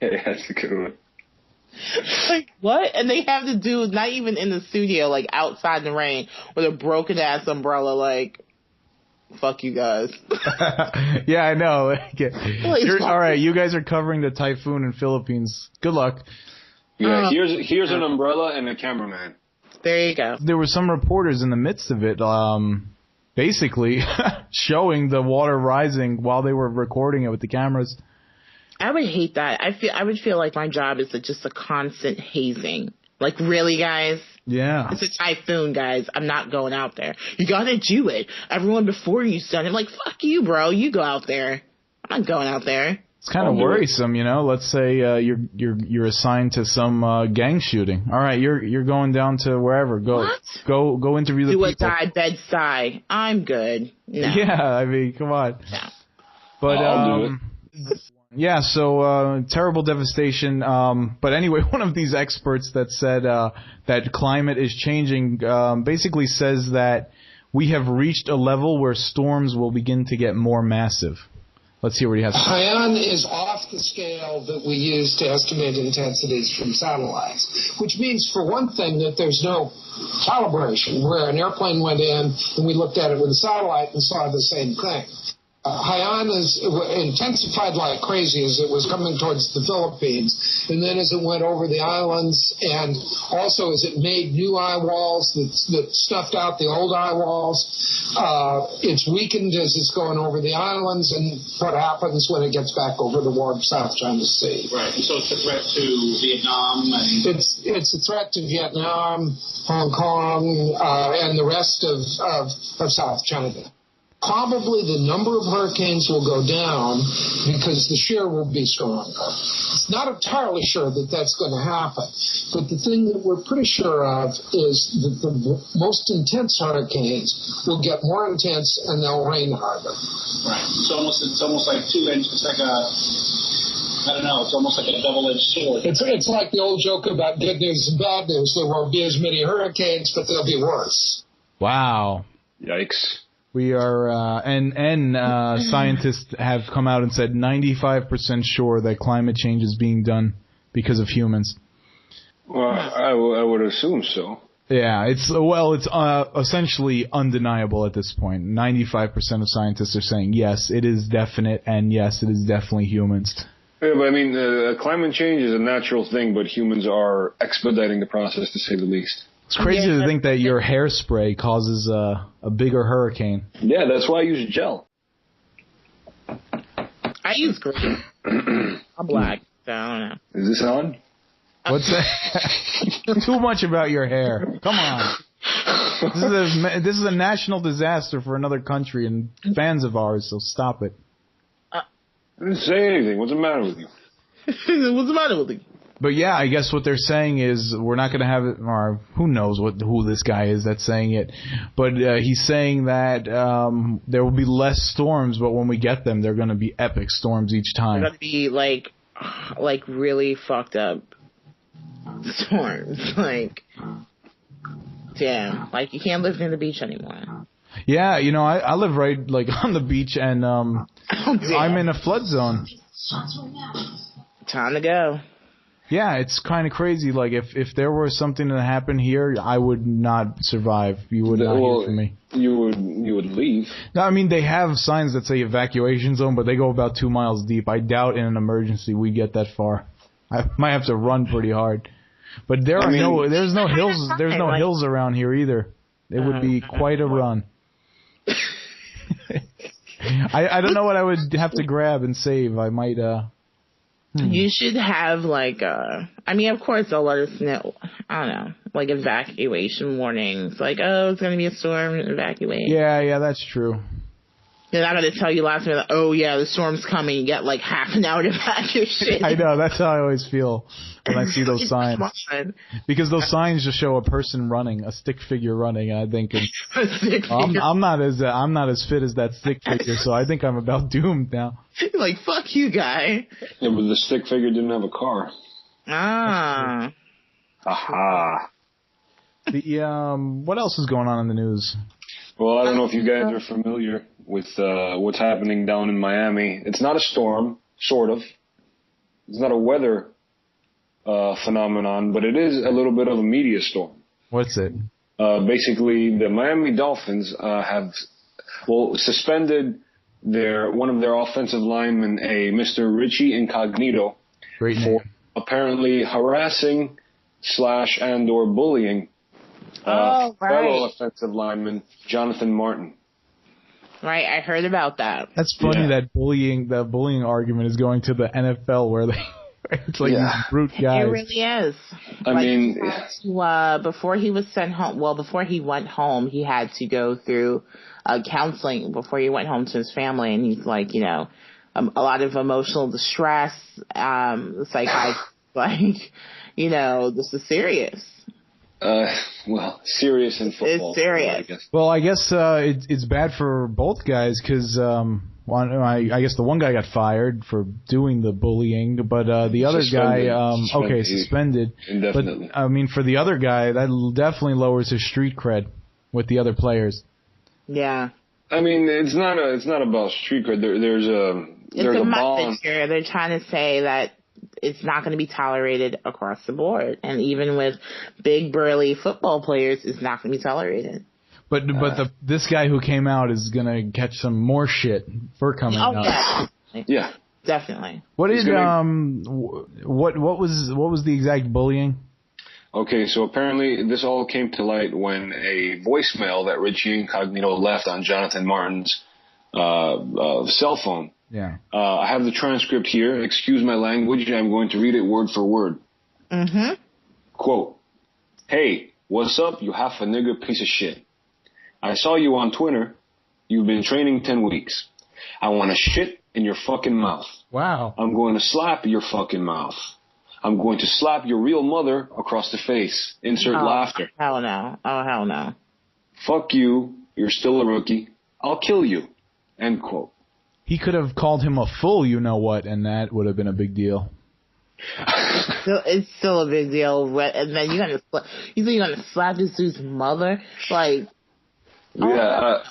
B: That's a good one.
C: Like, what? And they have to do, not even in the studio, like outside in the rain with a broken ass umbrella, like... Fuck you guys.
A: Yeah, I know. All right, you guys are covering the typhoon in Philippines. Good luck.
B: Yeah, here's an umbrella and a cameraman.
C: There you go.
A: There were some reporters in the midst of it, basically showing the water rising while they were recording it with the cameras.
C: I would hate that. I would feel like my job is just a constant hazing. Like, really, guys?
A: Yeah.
C: It's a typhoon, guys. I'm not going out there. You gotta do it. Everyone before you's done it. Like, fuck you, bro. You go out there. I'm not going out there.
A: It's kind of worrisome, Let's say you're assigned to some gang shooting. All right, you're going down to wherever. Go interview the people.
C: Do a die bedside. I'm good. No.
A: Yeah, I mean, come on.
C: No.
A: But
B: I'll do it.
A: Yeah, so terrible devastation. But anyway, one of these experts that said that climate is changing basically says that we have reached a level where storms will begin to get more massive. Let's hear what he has to say.
F: Haiyan is off the scale that we use to estimate intensities from satellites, which means, for one thing, that there's no calibration, where an airplane went in and we looked at it with a satellite and saw the same thing. Hyannis intensified like crazy as it was coming towards the Philippines, and then as it went over the islands, and also as it made new eye walls that snuffed out the old eye walls. It's weakened as it's going over the islands, and what happens when it gets back over the warm South China Sea.
G: Right, and so it's a threat to Vietnam.
F: It's a threat to Vietnam, Hong Kong, and the rest of South China. Probably the number of hurricanes will go down because the shear will be stronger. It's not entirely sure that that's going to happen, but the thing that we're pretty sure of is that the most intense hurricanes will get more intense and they'll rain harder.
G: Right. It's almost like two-edged. It's like I don't know. It's almost like a double-edged sword.
F: It's like the old joke about good news and bad news. There won't be as many hurricanes, but they'll be worse.
A: Wow.
B: Yikes.
A: We are, scientists have come out and said 95% sure that climate change is being done because of humans.
B: Well, I would assume so.
A: Yeah, it's essentially undeniable at this point. 95% of scientists are saying yes, it is definite, and yes, it is definitely humans.
B: Yeah, but I mean, climate change is a natural thing, but humans are expediting the process, to say the least.
A: It's crazy to think that your hairspray causes a bigger hurricane.
B: Yeah, that's why I use gel.
C: I use green. I'm black, so I don't know.
B: Is this on?
A: What's that? Too much about your hair. Come on. This is a national disaster for another country and fans of ours, so stop it.
B: I didn't say anything. What's the matter with you?
C: What's the matter with you?
A: But yeah, I guess what they're saying is we're not going to have it, or who knows who this guy is that's saying it. But he's saying that there will be less storms, but when we get them, they're going to be epic storms each time.
C: They're going to be like really fucked up storms. Like, damn, like you can't live near the beach anymore.
A: Yeah, you know, I live right on the beach, and I'm in a flood zone.
C: Time to go.
A: Yeah, it's kind of crazy. Like, if there were something that happened here, I would not survive. You would not hear from me.
B: You would leave.
A: No, I mean, they have signs that say evacuation zone, but they go about 2 miles deep. I doubt in an emergency we get that far. I might have to run pretty hard. But there's no hills around here either. It would be quite a run. I don't know what I would have to grab and save. I might
C: You should have I mean, of course they'll let us know, I don't know, like evacuation warnings. Like, oh, it's going to be a storm, evacuate.
A: Yeah, that's true.
C: They're not going to tell you last minute, oh yeah, the storm's coming, you get like half an hour to pack your shit.
A: I know, that's how I always feel when I see those signs. Because those signs just show a person running, a stick figure running, and I think I'm not as fit as that stick figure, so I think I'm about doomed now.
C: Like, fuck you, guy.
B: Yeah, but the stick figure didn't have a car.
C: Ah.
B: Aha.
A: What else is going on in the news?
B: Well, I don't know if you guys are familiar with what's happening down in Miami. It's not a storm, sort of. It's not a weather phenomenon, but it is a little bit of a media storm.
A: What's it?
B: Basically, the Miami Dolphins have suspended one of their offensive linemen, a Mr. Richie Incognito, for apparently harassing / bullying fellow offensive lineman Jonathan Martin.
C: Right, I heard about that.
A: That's funny that the bullying argument is going to the NFL where it's like these brute guys.
C: It really is.
B: I mean,
C: before he was sent home, before he went home, he had to go through counseling before he went home to his family, and he's like, a lot of emotional distress, this is serious.
B: Serious in football.
C: It's serious.
B: I guess.
A: Well, I guess it's bad for both guys because I guess the one guy got fired for doing the bullying, but the other guy, suspended indefinitely. But I mean, for the other guy, that definitely lowers his street cred with the other players.
C: Yeah.
B: I mean, it's not about street cred. There's a bond.
C: They're trying to say that it's not going to be tolerated across the board. And even with big, burly football players, it's not going to be tolerated.
A: But this guy who came out is gonna catch some more shit for coming out.
B: Yeah,
C: definitely.
A: What was the exact bullying?
B: Okay, so apparently this all came to light when a voicemail that Richie Incognito left on Jonathan Martin's cell phone.
A: Yeah.
B: I have the transcript here. Excuse my language. I'm going to read it word for word.
C: Mm-hmm.
B: Quote, "Hey, what's up, you half a nigger piece of shit? I saw you on Twitter. You've been training 10 weeks. I want to shit in your fucking mouth.
A: Wow.
B: I'm going to slap your fucking mouth. I'm going to slap your real mother across the face. Insert laughter.
C: Hell no. Oh, hell no.
B: Fuck you. You're still a rookie. I'll kill you." End quote.
A: He could have called him a fool, you know what, and that would have been a big deal.
C: It's still a big deal. And then you say you're gonna slap this dude's mother? Like,
B: yeah,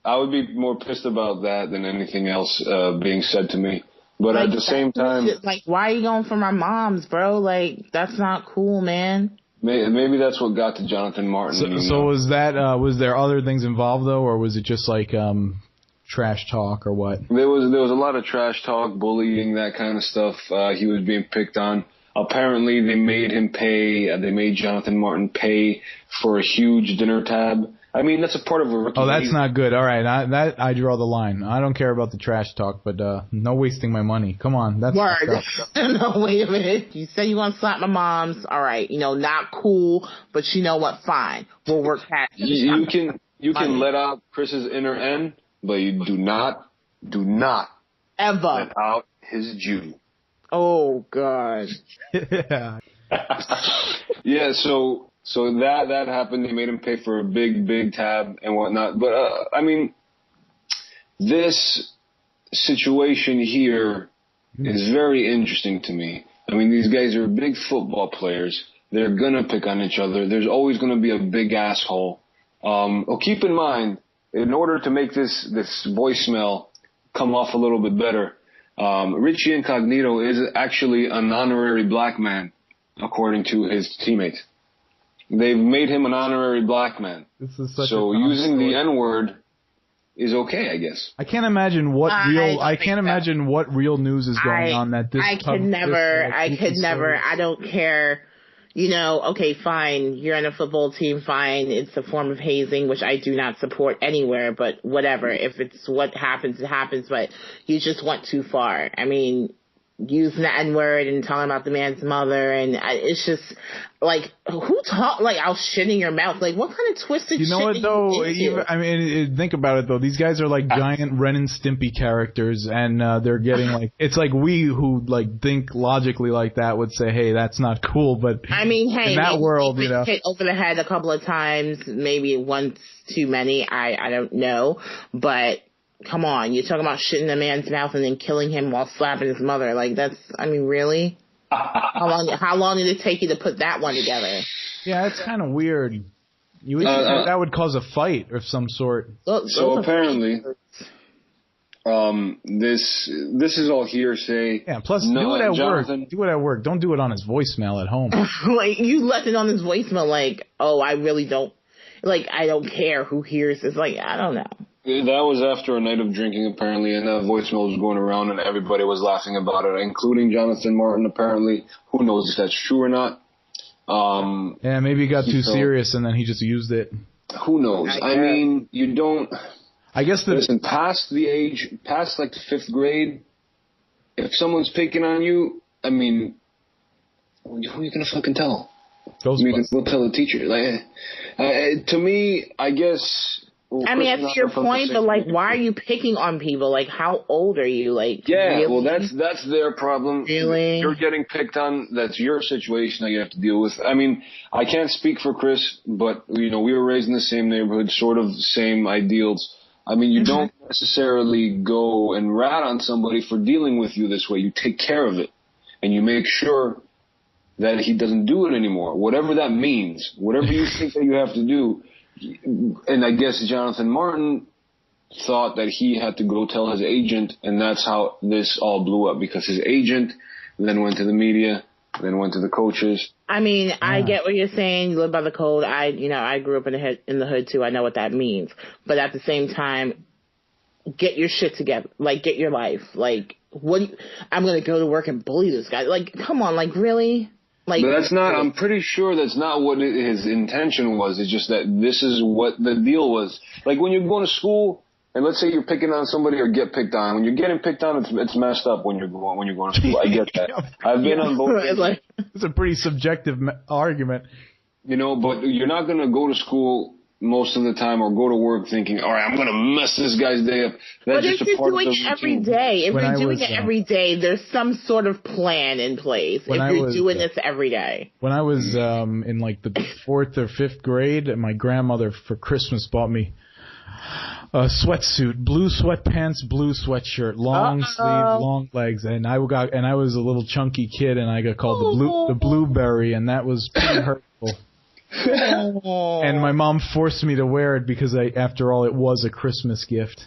B: I would be more pissed about that than anything else being said to me. But
C: like,
B: at the same time,
C: like, why are you going for my mom's, bro? Like, that's not cool, man.
B: Maybe that's what got to Jonathan Martin.
A: So was that? Was there other things involved though, or was it just like trash talk or what?
B: There was a lot of trash talk, bullying, that kind of stuff. He was being picked on. Apparently, they made him pay. They made Jonathan Martin pay for a huge dinner tab. I mean, that's a part of a rookie.
A: Oh, that's not good. All right, I draw the line. I don't care about the trash talk, but no wasting my money. Come on, that's
C: word. No, wait a minute. You say you want to slap my mom's. All right, not cool, but you know what? Fine, we'll work past it.
B: You can let out Chris's inner end, but you do not
C: ever
B: let out his Jew.
C: Oh God.
B: Yeah. So that happened. They made him pay for a big tab and whatnot. But I mean, this situation here is very interesting to me. I mean, these guys are big football players. They're gonna pick on each other. There's always gonna be a big asshole. Keep in mind, in order to make this voicemail come off a little bit better, Richie Incognito is actually an honorary black man, according to his teammates. They've made him an honorary black man. So using the N-word is okay, I guess.
A: I can't imagine what real news is going on that this.
C: I could never. I don't care. Okay, fine. You're on a football team, fine. It's a form of hazing, which I do not support anywhere, but whatever. If it's what happens, it happens, but you just went too far. I mean, using the N-word and talking about the man's mother, and it's just, like, who talk, like, I'll shit in your mouth. Like, what kind of twisted shit?
A: You know what, though? Think about it, though. These guys are like giant Ren and Stimpy characters, and they're getting, like, it's like we who, like, think logically like that would say, hey, that's not cool, but
C: I mean, hey,
A: in that world,
C: hit over the head a couple of times, maybe once too many, I don't know, but come on, you're talking about shitting a man's mouth and then killing him while slapping his mother. Like, really? How long did it take you to put that one together?
A: Yeah, it's kind of weird. You would think that would cause a fight of some sort.
B: So apparently, this is all hearsay.
A: Yeah, plus do it at work. Do it at work. Don't do it on his voicemail at home.
C: Like, you left it on his voicemail like, oh, I really don't, like, I don't care who hears this. Like, I don't know.
B: That was after a night of drinking, apparently, and that voicemail was going around, and everybody was laughing about it, including Jonathan Martin, apparently. Who knows if that's true or not?
A: Yeah, maybe he got too serious, and then he just used it.
B: Who knows? I mean, you don't...
A: I guess
B: listen, past like the 5th grade, if someone's picking on you, I mean, who are you going to fucking tell? We'll tell the teacher. Like, to me, I guess...
C: I mean, that's your point, but, like, why are you picking on people? Like, how old are you? Like,
B: yeah,
C: really?
B: Well, that's their problem.
C: Really?
B: You're getting picked on. That's your situation that you have to deal with. I mean, I can't speak for Chris, but, we were raised in the same neighborhood, sort of same ideals. I mean, you don't necessarily go and rat on somebody for dealing with you this way. You take care of it, and you make sure that he doesn't do it anymore. Whatever that means, whatever you think that you have to do. And I guess Jonathan Martin thought that he had to go tell his agent, and that's how this all blew up, because his agent then went to the media then went to the coaches.
C: I mean, I get what you're saying. You live by the code. I grew up in the hood too. I know what that means. But at the same time, get your shit together. Like, get your life. Like, I'm going to go to work and bully this guy. Like, come on. Like, really? Like,
B: but that's not, I'm pretty sure that's not what his intention was. It's just that this is what the deal was. Like, when you're going to school, and let's say you're picking on somebody or get picked on. When you're getting picked on, it's messed up when you're going to school. I get that. I've been on both sides.
A: It's a pretty subjective argument.
B: You know, but you're not going to go to school most of the time or go to work thinking, all right, I'm going to mess this guy's day up. That's
C: but if you're doing it every day, every day, there's some sort of plan in place. If you're doing this every day.
A: When I was in like the 4th or 5th grade, my grandmother for Christmas bought me a sweatsuit, blue sweatpants, blue sweatshirt, long sleeves, long legs, and I was a little chunky kid, and I got called the blueberry, and that was pretty hurtful. And my mom forced me to wear it because after all, it was a Christmas gift.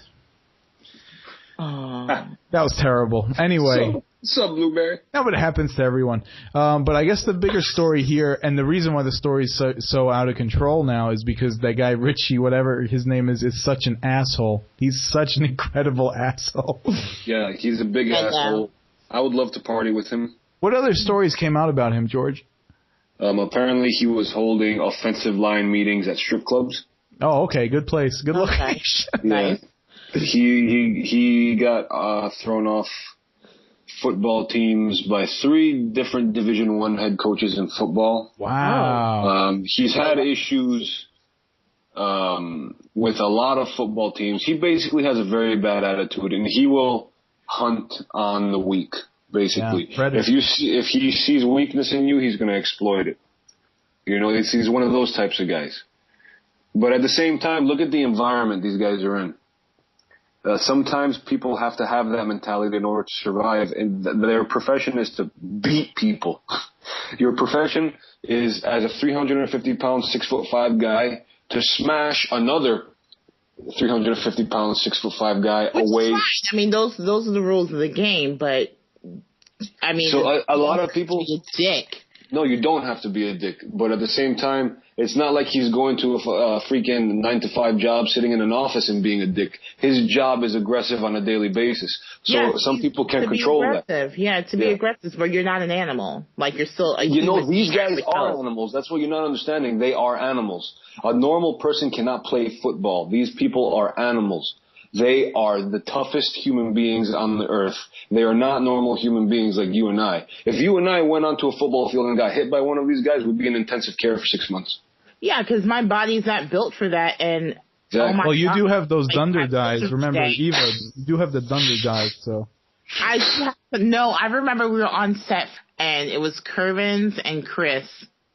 A: That was terrible. Anyway.
B: What's up, Blueberry?
A: No, but it happens to everyone. But I guess the bigger story here, and the reason why the story is so out of control now is because that guy Richie, whatever his name is such an asshole. He's such an incredible asshole.
B: Yeah, he's a big asshole. I would love to party with him.
A: What other stories came out about him, George?
B: Apparently he was holding offensive line meetings at strip clubs.
A: Oh, okay. Good place. Good location.
C: Nice.
B: He got thrown off football teams by 3 different Division I head coaches in football.
A: Wow.
B: He's had issues with a lot of football teams. He basically has a very bad attitude, and he will hunt on the weak, basically.
A: Yeah,
B: if he sees weakness in you, he's going to exploit it. You know, he's one of those types of guys. But at the same time, look at the environment these guys are in. Sometimes people have to have that mentality in order to survive, and their profession is to beat people. Your profession is, as a 350-pound, 6'5" guy, to smash another 350-pound, 6'5" guy away.
C: Right. I mean, those are the rules of the game, but I mean,
B: so a lot of people.
C: A dick.
B: No, you don't have to be a dick, but at the same time, it's not like he's going to a freaking 9-to-5 job sitting in an office and being a dick. His job is aggressive on a daily basis. So some people can't control that.
C: Yeah, to be aggressive, but you're not an animal. Like, you're still
B: these guys are animals. That's what you're not understanding. They are animals. A normal person cannot play football. These people are animals. They are the toughest human beings on the earth. They are not normal human beings like you and I. If you and I went onto a football field and got hit by one of these guys, we'd be in intensive care for 6 months.
C: Yeah, because my body's not built for that. And
B: exactly.
A: Well, you do have those Dunder guys. Remember, Eva, you do have the Dunder guys. So
C: I remember we were on set, and it was Curvins and Chris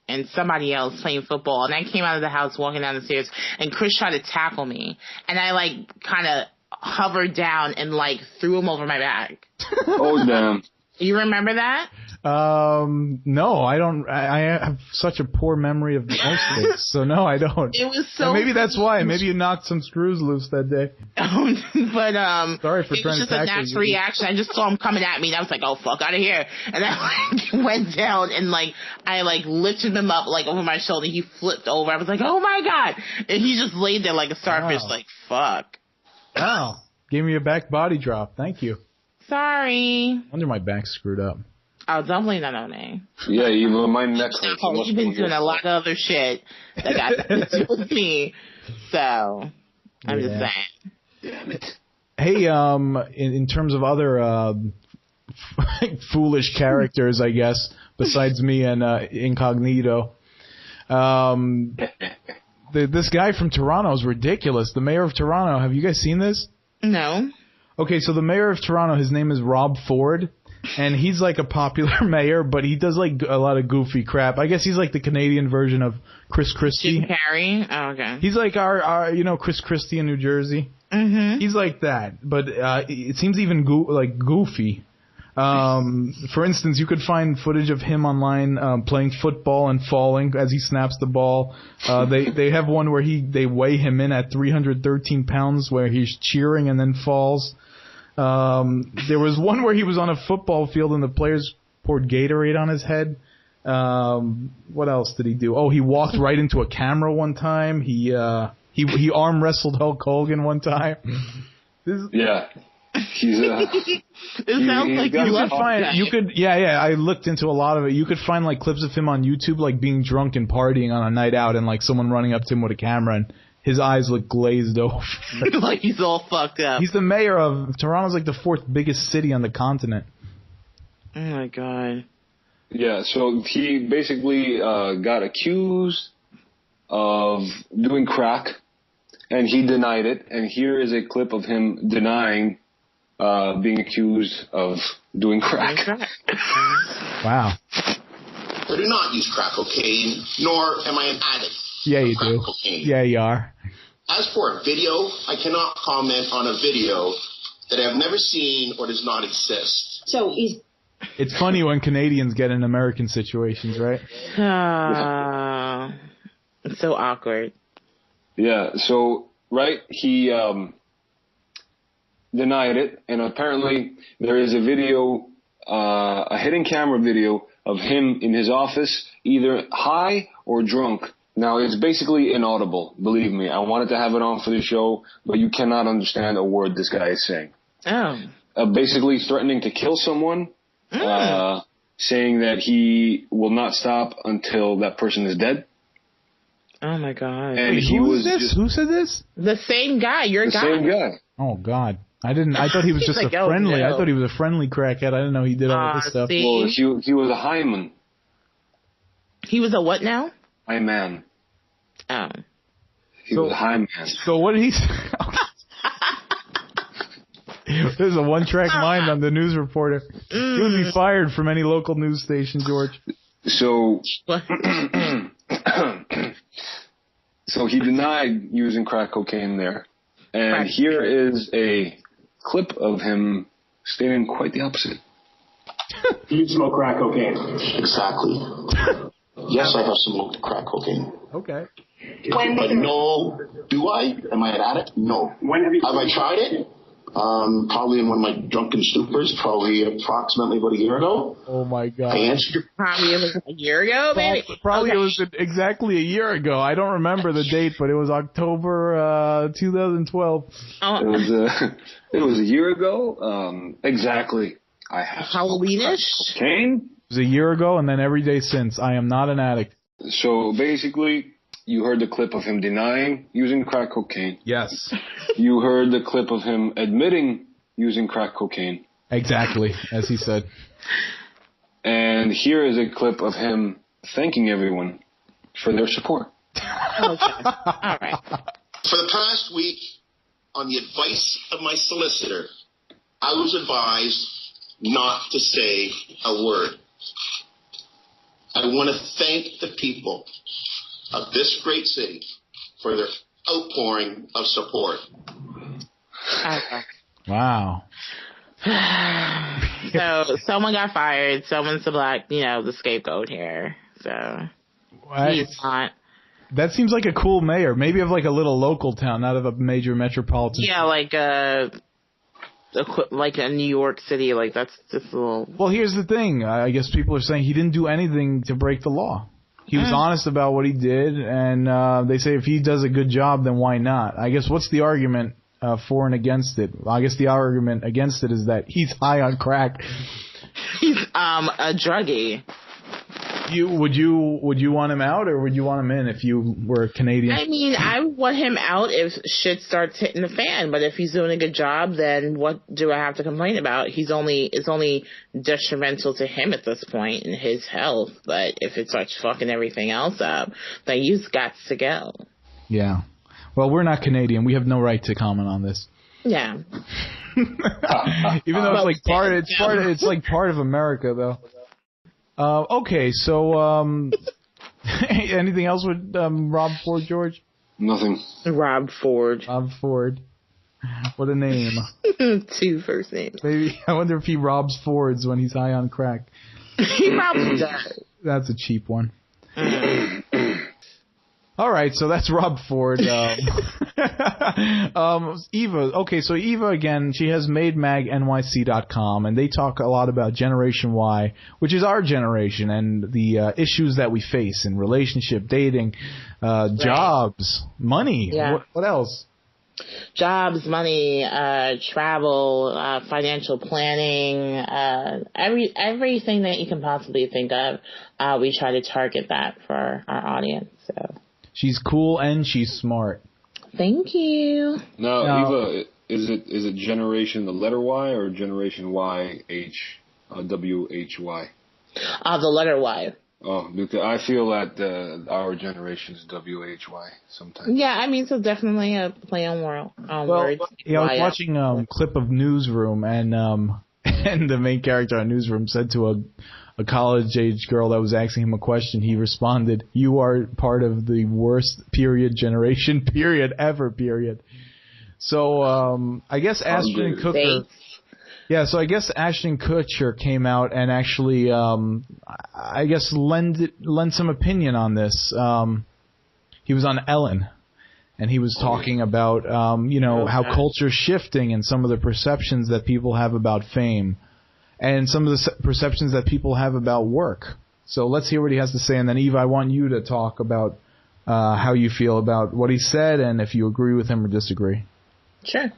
C: and somebody else playing football, and I came out of the house walking down the stairs, and Chris tried to tackle me, and I kind of hovered down and threw him over my back.
B: Oh damn!
C: You remember that?
A: No, I don't. I have such a poor memory of most things, so no, I don't.
C: It was so.
A: And maybe that's why. Maybe you knocked some screws loose that day.
C: But
A: sorry for
C: it
A: trying
C: was just
A: to
C: a natural reaction. I just saw him coming at me, and I was like, "Oh fuck, out of here!" And I went down and I lifted him up over my shoulder. He flipped over. I was like, "Oh my god!" And he just laid there like a starfish, fuck.
A: Wow, gave me a back body drop. Thank you.
C: Sorry.
A: Wonder my back's screwed up.
C: Oh, don't blame that on me.
B: Yeah, my neck hurts.
C: You've been doing a lot of other shit that got to do with me, so I'm just saying.
B: Damn it.
A: Hey, in terms of other foolish characters, I guess, besides me and Incognito, this guy from Toronto is ridiculous. The mayor of Toronto. Have you guys seen this?
C: No.
A: Okay, so the mayor of Toronto, his name is Rob Ford. And he's a popular mayor, but he does a lot of goofy crap. I guess he's the Canadian version of Chris Christie.
C: Jim Carrey? Oh, okay.
A: He's our Chris Christie in New Jersey.
C: Mm-hmm.
A: He's like that, but it seems even goofy. For instance, you could find footage of him online playing football and falling as he snaps the ball. They have one where they weigh him in at 313 pounds where he's cheering and then falls. There was one where he was on a football field and the players poured Gatorade on his head. What else did he do? Oh, he walked right into a camera one time. He arm wrestled Hulk Hogan one time.
B: Yeah. He's
C: It sounds like
A: you could I looked into a lot of it. You could find like clips of him on YouTube, like being drunk and partying on a night out, and like someone running up to him with a camera, and his eyes look glazed over.
C: Like he's all fucked up.
A: He's the mayor of Toronto's, like the 4th biggest city on the continent.
C: Oh my god.
B: Yeah, so he basically got accused of doing crack, and he denied it. And here is a clip of him denying being accused of doing crack.
A: Wow.
H: I do not use crack cocaine, nor am I an addict.
A: Yeah, you do.
H: Cocaine.
A: Yeah, you are.
H: As for a video, I cannot comment on a video that I have never seen or does not exist.
I: So
A: it's funny when Canadians get in American situations, right?
C: It's so awkward.
B: Yeah, so, right, he denied it, and apparently there is a video, a hidden camera video of him in his office, either high or drunk. Now, it's basically inaudible, believe me. I wanted to have it on for the show, but you cannot understand a word this guy is saying.
C: Oh.
B: Basically threatening to kill someone, saying that he will not stop until that person is dead.
C: Oh, my God.
B: And
A: Wait, who said this?
C: The same guy, your guy.
B: The same guy.
A: Oh, God. I thought he was just
C: like,
A: a friendly.
C: no.
A: I thought he was a friendly crackhead. I didn't know he did all this stuff.
C: See?
B: Well, he was a high man.
C: He was a what now?
B: High man.
C: Oh.
B: He was a high man.
A: So what did he say? There's a one-track mind on the news reporter. He would be fired from any local news station, George.
B: So, so he denied using crack cocaine there. And here is a clip of him stating quite the opposite.
G: You smoke crack cocaine.
H: Exactly. Yes, I have smoked crack cocaine.
A: Okay.
H: But no, do I? Am I an addict? No.
G: When have you?
H: Have I tried it? Probably in one of my drunken stupors, probably approximately about a year ago.
A: Oh my God.
H: I answered your...
C: Probably it was a year ago, maybe?
A: Probably it was exactly a year ago. I don't remember the date, but it was October 2012.
B: It was a year ago. Exactly. I have
C: Halloweenish?
B: cocaine.
A: It was a year ago, and then every day since. I am not an addict.
B: So basically, you heard the clip of him denying using crack cocaine.
A: Yes.
B: You heard the clip of him admitting using crack cocaine.
A: Exactly, as he said.
B: And here is a clip of him thanking everyone for their support.
C: Okay. All right.
H: For the past week, on the advice of my solicitor, I was advised not to say a word. I want to thank the people of this great city for their outpouring of support.
C: Okay.
A: Wow.
C: So someone got fired. Someone's the scapegoat here. So he's not.
A: That seems like a cool mayor. Maybe of like a little local town, not of a major metropolitan.
C: Yeah, like a New York City. Like that's just a little.
A: Well, here's the thing. I guess people are saying he didn't do anything to break the law. He was honest about what he did, and they say if he does a good job, then why not? I guess what's the argument for and against it? I guess the argument against it is that he's high on crack.
C: He's a druggie.
A: Would you want him out, or would you want him in if you were a Canadian?
C: I mean, I would want him out if shit starts hitting the fan. But if he's doing a good job, then what do I have to complain about? It's only detrimental to him at this point in his health. But if it starts fucking everything else up, then you've got to go.
A: Yeah. Well, we're not Canadian. We have no right to comment on this.
C: Yeah.
A: Even though it's like part of America, though. Okay, so anything else with Rob Ford, George?
B: Nothing.
C: Rob Ford.
A: Rob Ford. What a name.
C: 2 first names.
A: Maybe I wonder if he robs Fords when he's high on crack.
C: He probably does.
A: That's a cheap one. All right, so that's Rob Ford. Eva. Okay, so Eva, again, she has MadeMagNYC.com, and they talk a lot about Generation Y, which is our generation, and the issues that we face in relationship, dating, jobs, money.
C: Yeah.
A: What else?
C: Jobs, money, travel, financial planning, everything that you can possibly think of. We try to target that for our audience. So.
A: She's cool and she's smart.
C: Thank you.
B: Now, Eva, is it Generation the letter Y or Generation WHY?
C: The letter Y.
B: Oh, because I feel that our generation is WHY sometimes.
C: Yeah, I mean, so definitely a play on words.
A: Yeah, I was watching a clip of Newsroom, and and the main character on Newsroom said to a college-age girl that was asking him a question, he responded, "You are part of the worst generation ever, period." So, I guess Ashton Kutcher... Yeah, so I guess Ashton Kutcher came out and actually, I guess, lend some opinion on this. He was on Ellen, and he was talking about, how culture's shifting and some of the perceptions that people have about fame, and some of the perceptions that people have about work. So let's hear what he has to say, and then Eva, I want you to talk about how you feel about what he said and if you agree with him or disagree.
C: Sure.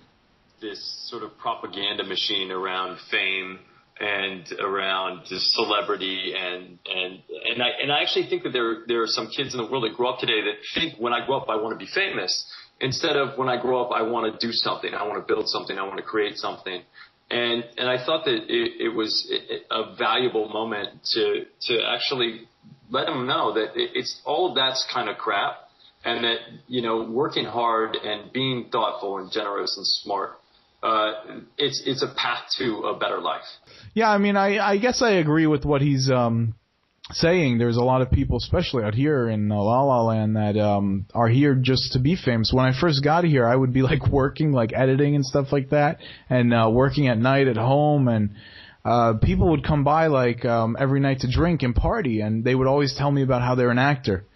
I: This sort of propaganda machine around fame and around just celebrity and I actually think that there are some kids in the world that grow up today that think when I grow up I want to be famous instead of when I grow up I want to do something, I want to build something, I want to create something. And I thought that it was a valuable moment to actually let them know that it's all of that's kind of crap, and that working hard and being thoughtful and generous and smart, it's a path to a better life.
A: Yeah, I mean, I guess I agree with what he's saying. There's a lot of people, especially out here in La La Land, that are here just to be famous. When I first got here, I would be working, editing and stuff like that, and working at night at home, and people would come by every night to drink and party, and they would always tell me about how they're an actor.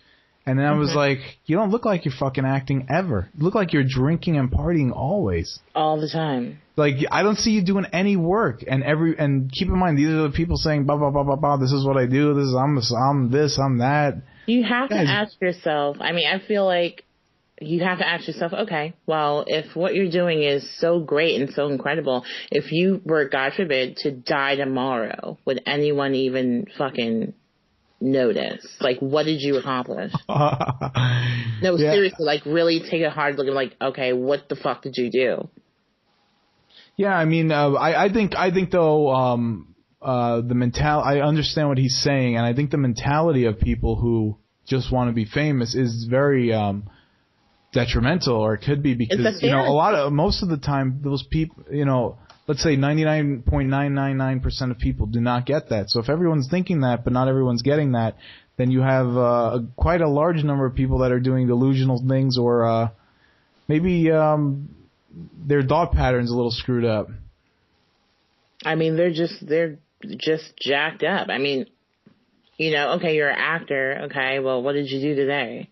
A: And then I was like, you don't look like you're fucking acting ever. You look like you're drinking and partying always.
C: All the time.
A: I don't see you doing any work. And keep in mind, these are the people saying, blah, blah, blah, blah, blah, this is what I do, I'm this, I'm that.
C: You have to ask yourself, I feel like you have to ask yourself, okay, well, if what you're doing is so great and so incredible, if you were, God forbid, to die tomorrow, would anyone even fucking notice? What did you accomplish? No, yeah. Seriously, really take a hard look and okay, what the fuck did you do?
A: Yeah, I mean, I think though, the I understand what he's saying, and I think the mentality of people who just want to be famous is very detrimental, or it could be, because most of the time those people, let's say 99.999% of people do not get that. So if everyone's thinking that, but not everyone's getting that, then you have quite a large number of people that are doing delusional things, or maybe their thought pattern's a little screwed up.
C: They're just jacked up. Okay, you're an actor. Okay, well, what did you do today?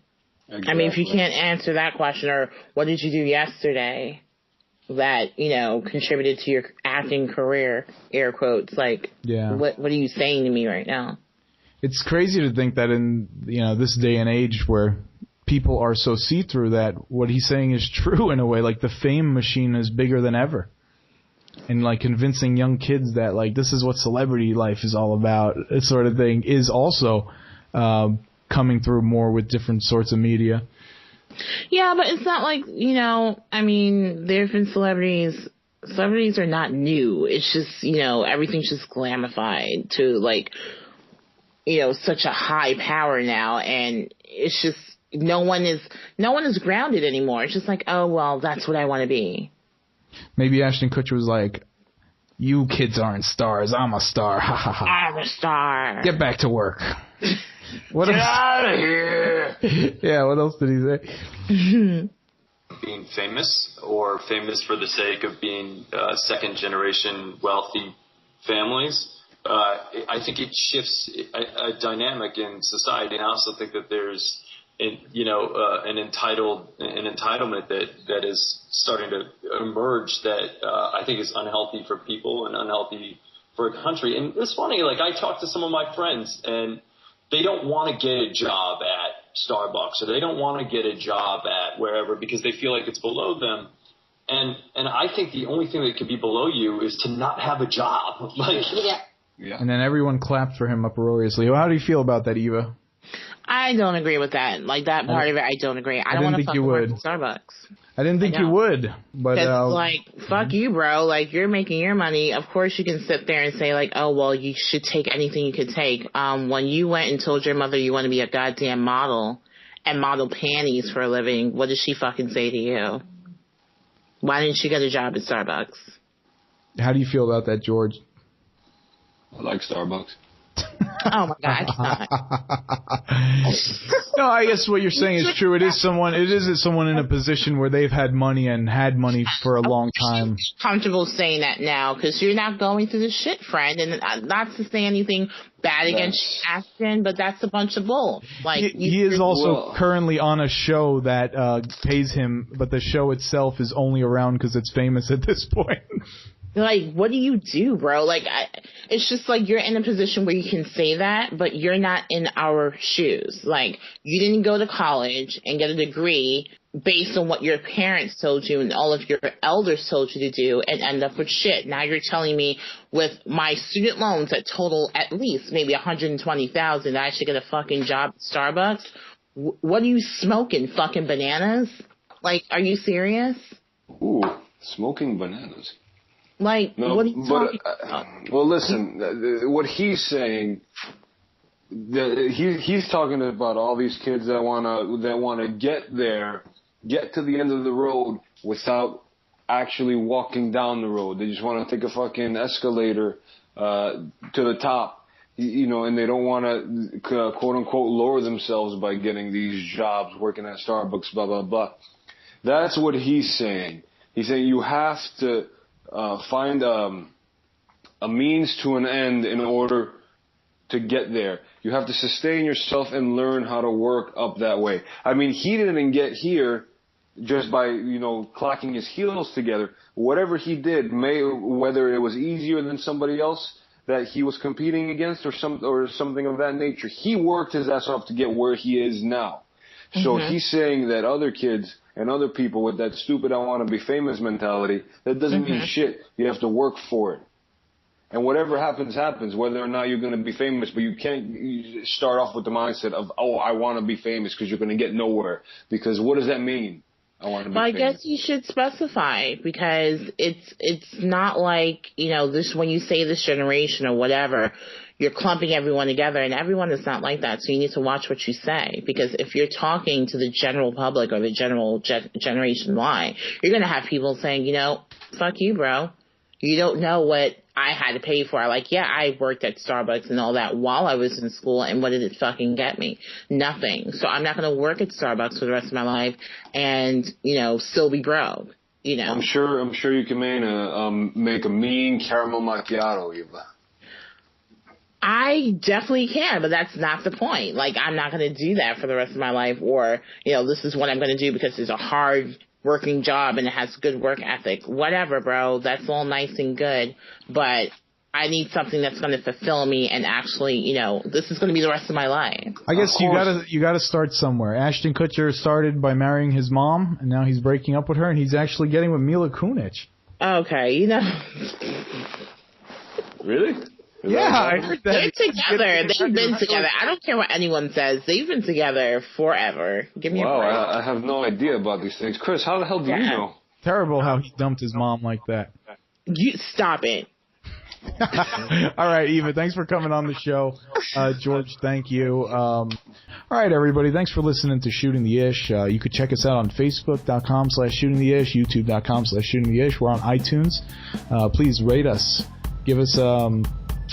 C: Exactly. If you can't answer that question, or what did you do yesterday that, contributed to your acting career, air quotes, yeah. What are you saying to me right now?
A: It's crazy to think that in, this day and age where people are so see-through, that what he's saying is true in a way. The fame machine is bigger than ever. And convincing young kids that this is what celebrity life is all about, this sort of thing, is also coming through more with different sorts of media.
C: Yeah, but it's not there have been celebrities. Celebrities are not new. It's just, everything's just glamified to such a high power now, and it's just no one is grounded anymore. It's just oh well, that's what I want to be.
A: Maybe Ashton Kutcher was like, "You kids aren't stars. I'm a star. Ha ha ha.
C: I'm a star.
A: Get back to work."
I: Get out of here!
A: Yeah, what else did he say?
I: Being famous, or famous for the sake of being second-generation wealthy families, I think it shifts a dynamic in society. And I also think that there's an entitlement that is starting to emerge that I think is unhealthy for people and unhealthy for a country. And it's funny, like I talk to some of my friends and they don't want to get a job at Starbucks or they don't want to get a job at wherever because they feel like it's below them. And I think the only thing that could be below you is to not have a job.
A: Yeah. And then everyone clapped for him uproariously. Well, how do you feel about that, Eva?
C: I don't agree with that. Like, that part of it, I don't agree. I don't want to fucking work at Starbucks.
A: I didn't think you would. But
C: fuck you, bro. Like, you're making your money. Of course you can sit there and say, like, oh, well, you should take anything you could take. When you went and told your mother you want to be a goddamn model and model panties for a living, what did she fucking say to you? Why didn't you get a job at Starbucks?
A: How do you feel about that, George?
B: I like Starbucks.
C: Oh my God, stop.
A: No, I guess what you're saying is true. It is someone in a position where they've had money and had money for a long time.
C: Comfortable saying that now because you're not going through the shit, friend. And not to say anything bad against Ashton, but that's a bunch of bull. Like
A: he is also currently on a show that pays him, but the show itself is only around because it's famous at this point.
C: Like, what do you do, bro? Like, it's just like you're in a position where you can say that, but you're not in our shoes. Like, you didn't go to college and get a degree based on what your parents told you and all of your elders told you to do and end up with shit. Now you're telling me with my student loans that total at least maybe $120,000 I should get a fucking job at Starbucks? What are you smoking? Fucking bananas? Like, are you serious?
B: Ooh, smoking bananas.
C: Like,
B: no,
C: what are you talking about?
B: Well, listen, what he's saying, he's talking about all these kids that wanna get to the end of the road without actually walking down the road. They just want to take a fucking escalator to the top, and they don't want to quote unquote lower themselves by getting these jobs working at Starbucks, blah blah blah. That's what he's saying. He's saying you have to find a means to an end in order to get there. You have to sustain yourself and learn how to work up that way. I mean, he didn't get here just by, clacking his heels together. Whatever he did, whether it was easier than somebody else that he was competing against or something of that nature, he worked his ass off to get where he is now. So he's saying that other kids and other people with that stupid I want to be famous mentality, that doesn't mean shit. You have to work for it. And whatever happens, happens, whether or not you're going to be famous, but you can't start off with the mindset of, I want to be famous because you're going to get nowhere. Because what does that mean? I want to be famous.
C: I guess you should specify because it's not like, this when you say this generation or whatever, you're clumping everyone together, and everyone is not like that. So you need to watch what you say, because if you're talking to the general public or the general Generation Y, you're going to have people saying, fuck you, bro. You don't know what I had to pay for. Like, yeah, I worked at Starbucks and all that while I was in school, and what did it fucking get me? Nothing. So I'm not going to work at Starbucks for the rest of my life and, still be broke.
B: I'm sure you can make a mean caramel macchiato, Eva.
C: I definitely can, but that's not the point. Like, I'm not going to do that for the rest of my life, or, this is what I'm going to do because it's a hard working job and it has good work ethic. Whatever, bro. That's all nice and good, but I need something that's going to fulfill me and actually, this is going to be the rest of my life.
A: I guess you gotta start somewhere. Ashton Kutcher started by marrying his mom, and now he's breaking up with her, and he's actually getting with Mila Kunis.
C: Okay,
B: Really?
A: Yeah, I heard that.
C: They're together. They've been together. I don't care what anyone says. They've been together forever. Give me a break.
B: I have no idea about these things. Chris, how the hell do you know?
A: Terrible how he dumped his mom like that.
C: You stop it.
A: All right, Eva, thanks for coming on the show. George, thank you. All right, everybody, thanks for listening to Shooting the Ish. You could check us out on Facebook.com/ShootingTheIsh, YouTube.com/ShootingTheIsh. We're on iTunes. Please rate us. Give us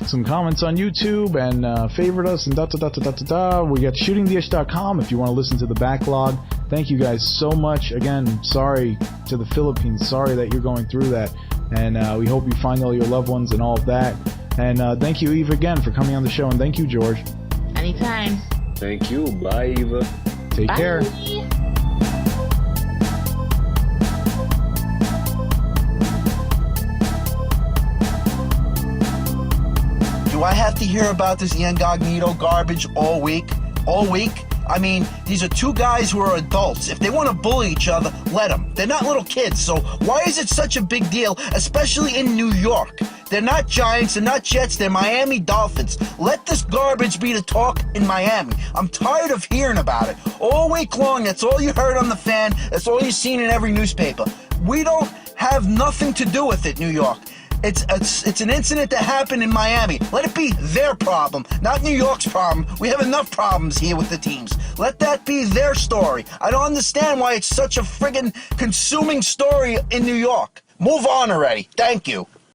A: some comments on YouTube and favorite us and da-da-da-da-da-da. We got shootingtheish.com if you want to listen to the backlog. Thank you guys so much. Again, sorry to the Philippines. Sorry that you're going through that. And we hope you find all your loved ones and all of that. And thank you, Eve, again, for coming on the show. And thank you, George.
C: Anytime.
B: Thank you. Bye, Eva.
A: Take
C: Bye.
A: care.
J: Do I have to hear about this Incognito garbage all week? All week? I mean, these are two guys who are adults. If they want to bully each other, let them. They're not little kids, so why is it such a big deal, especially in New York? They're not Giants, they're not Jets, they're Miami Dolphins. Let this garbage be the talk in Miami. I'm tired of hearing about it. All week long, that's all you heard on the Fan, that's all you've seen in every newspaper. We don't have nothing to do with it, New York. It's an incident that happened in Miami. Let it be their problem, not New York's problem. We have enough problems here with the teams. Let that be their story. I don't understand why it's such a friggin' consuming story in New York. Move on already. Thank you.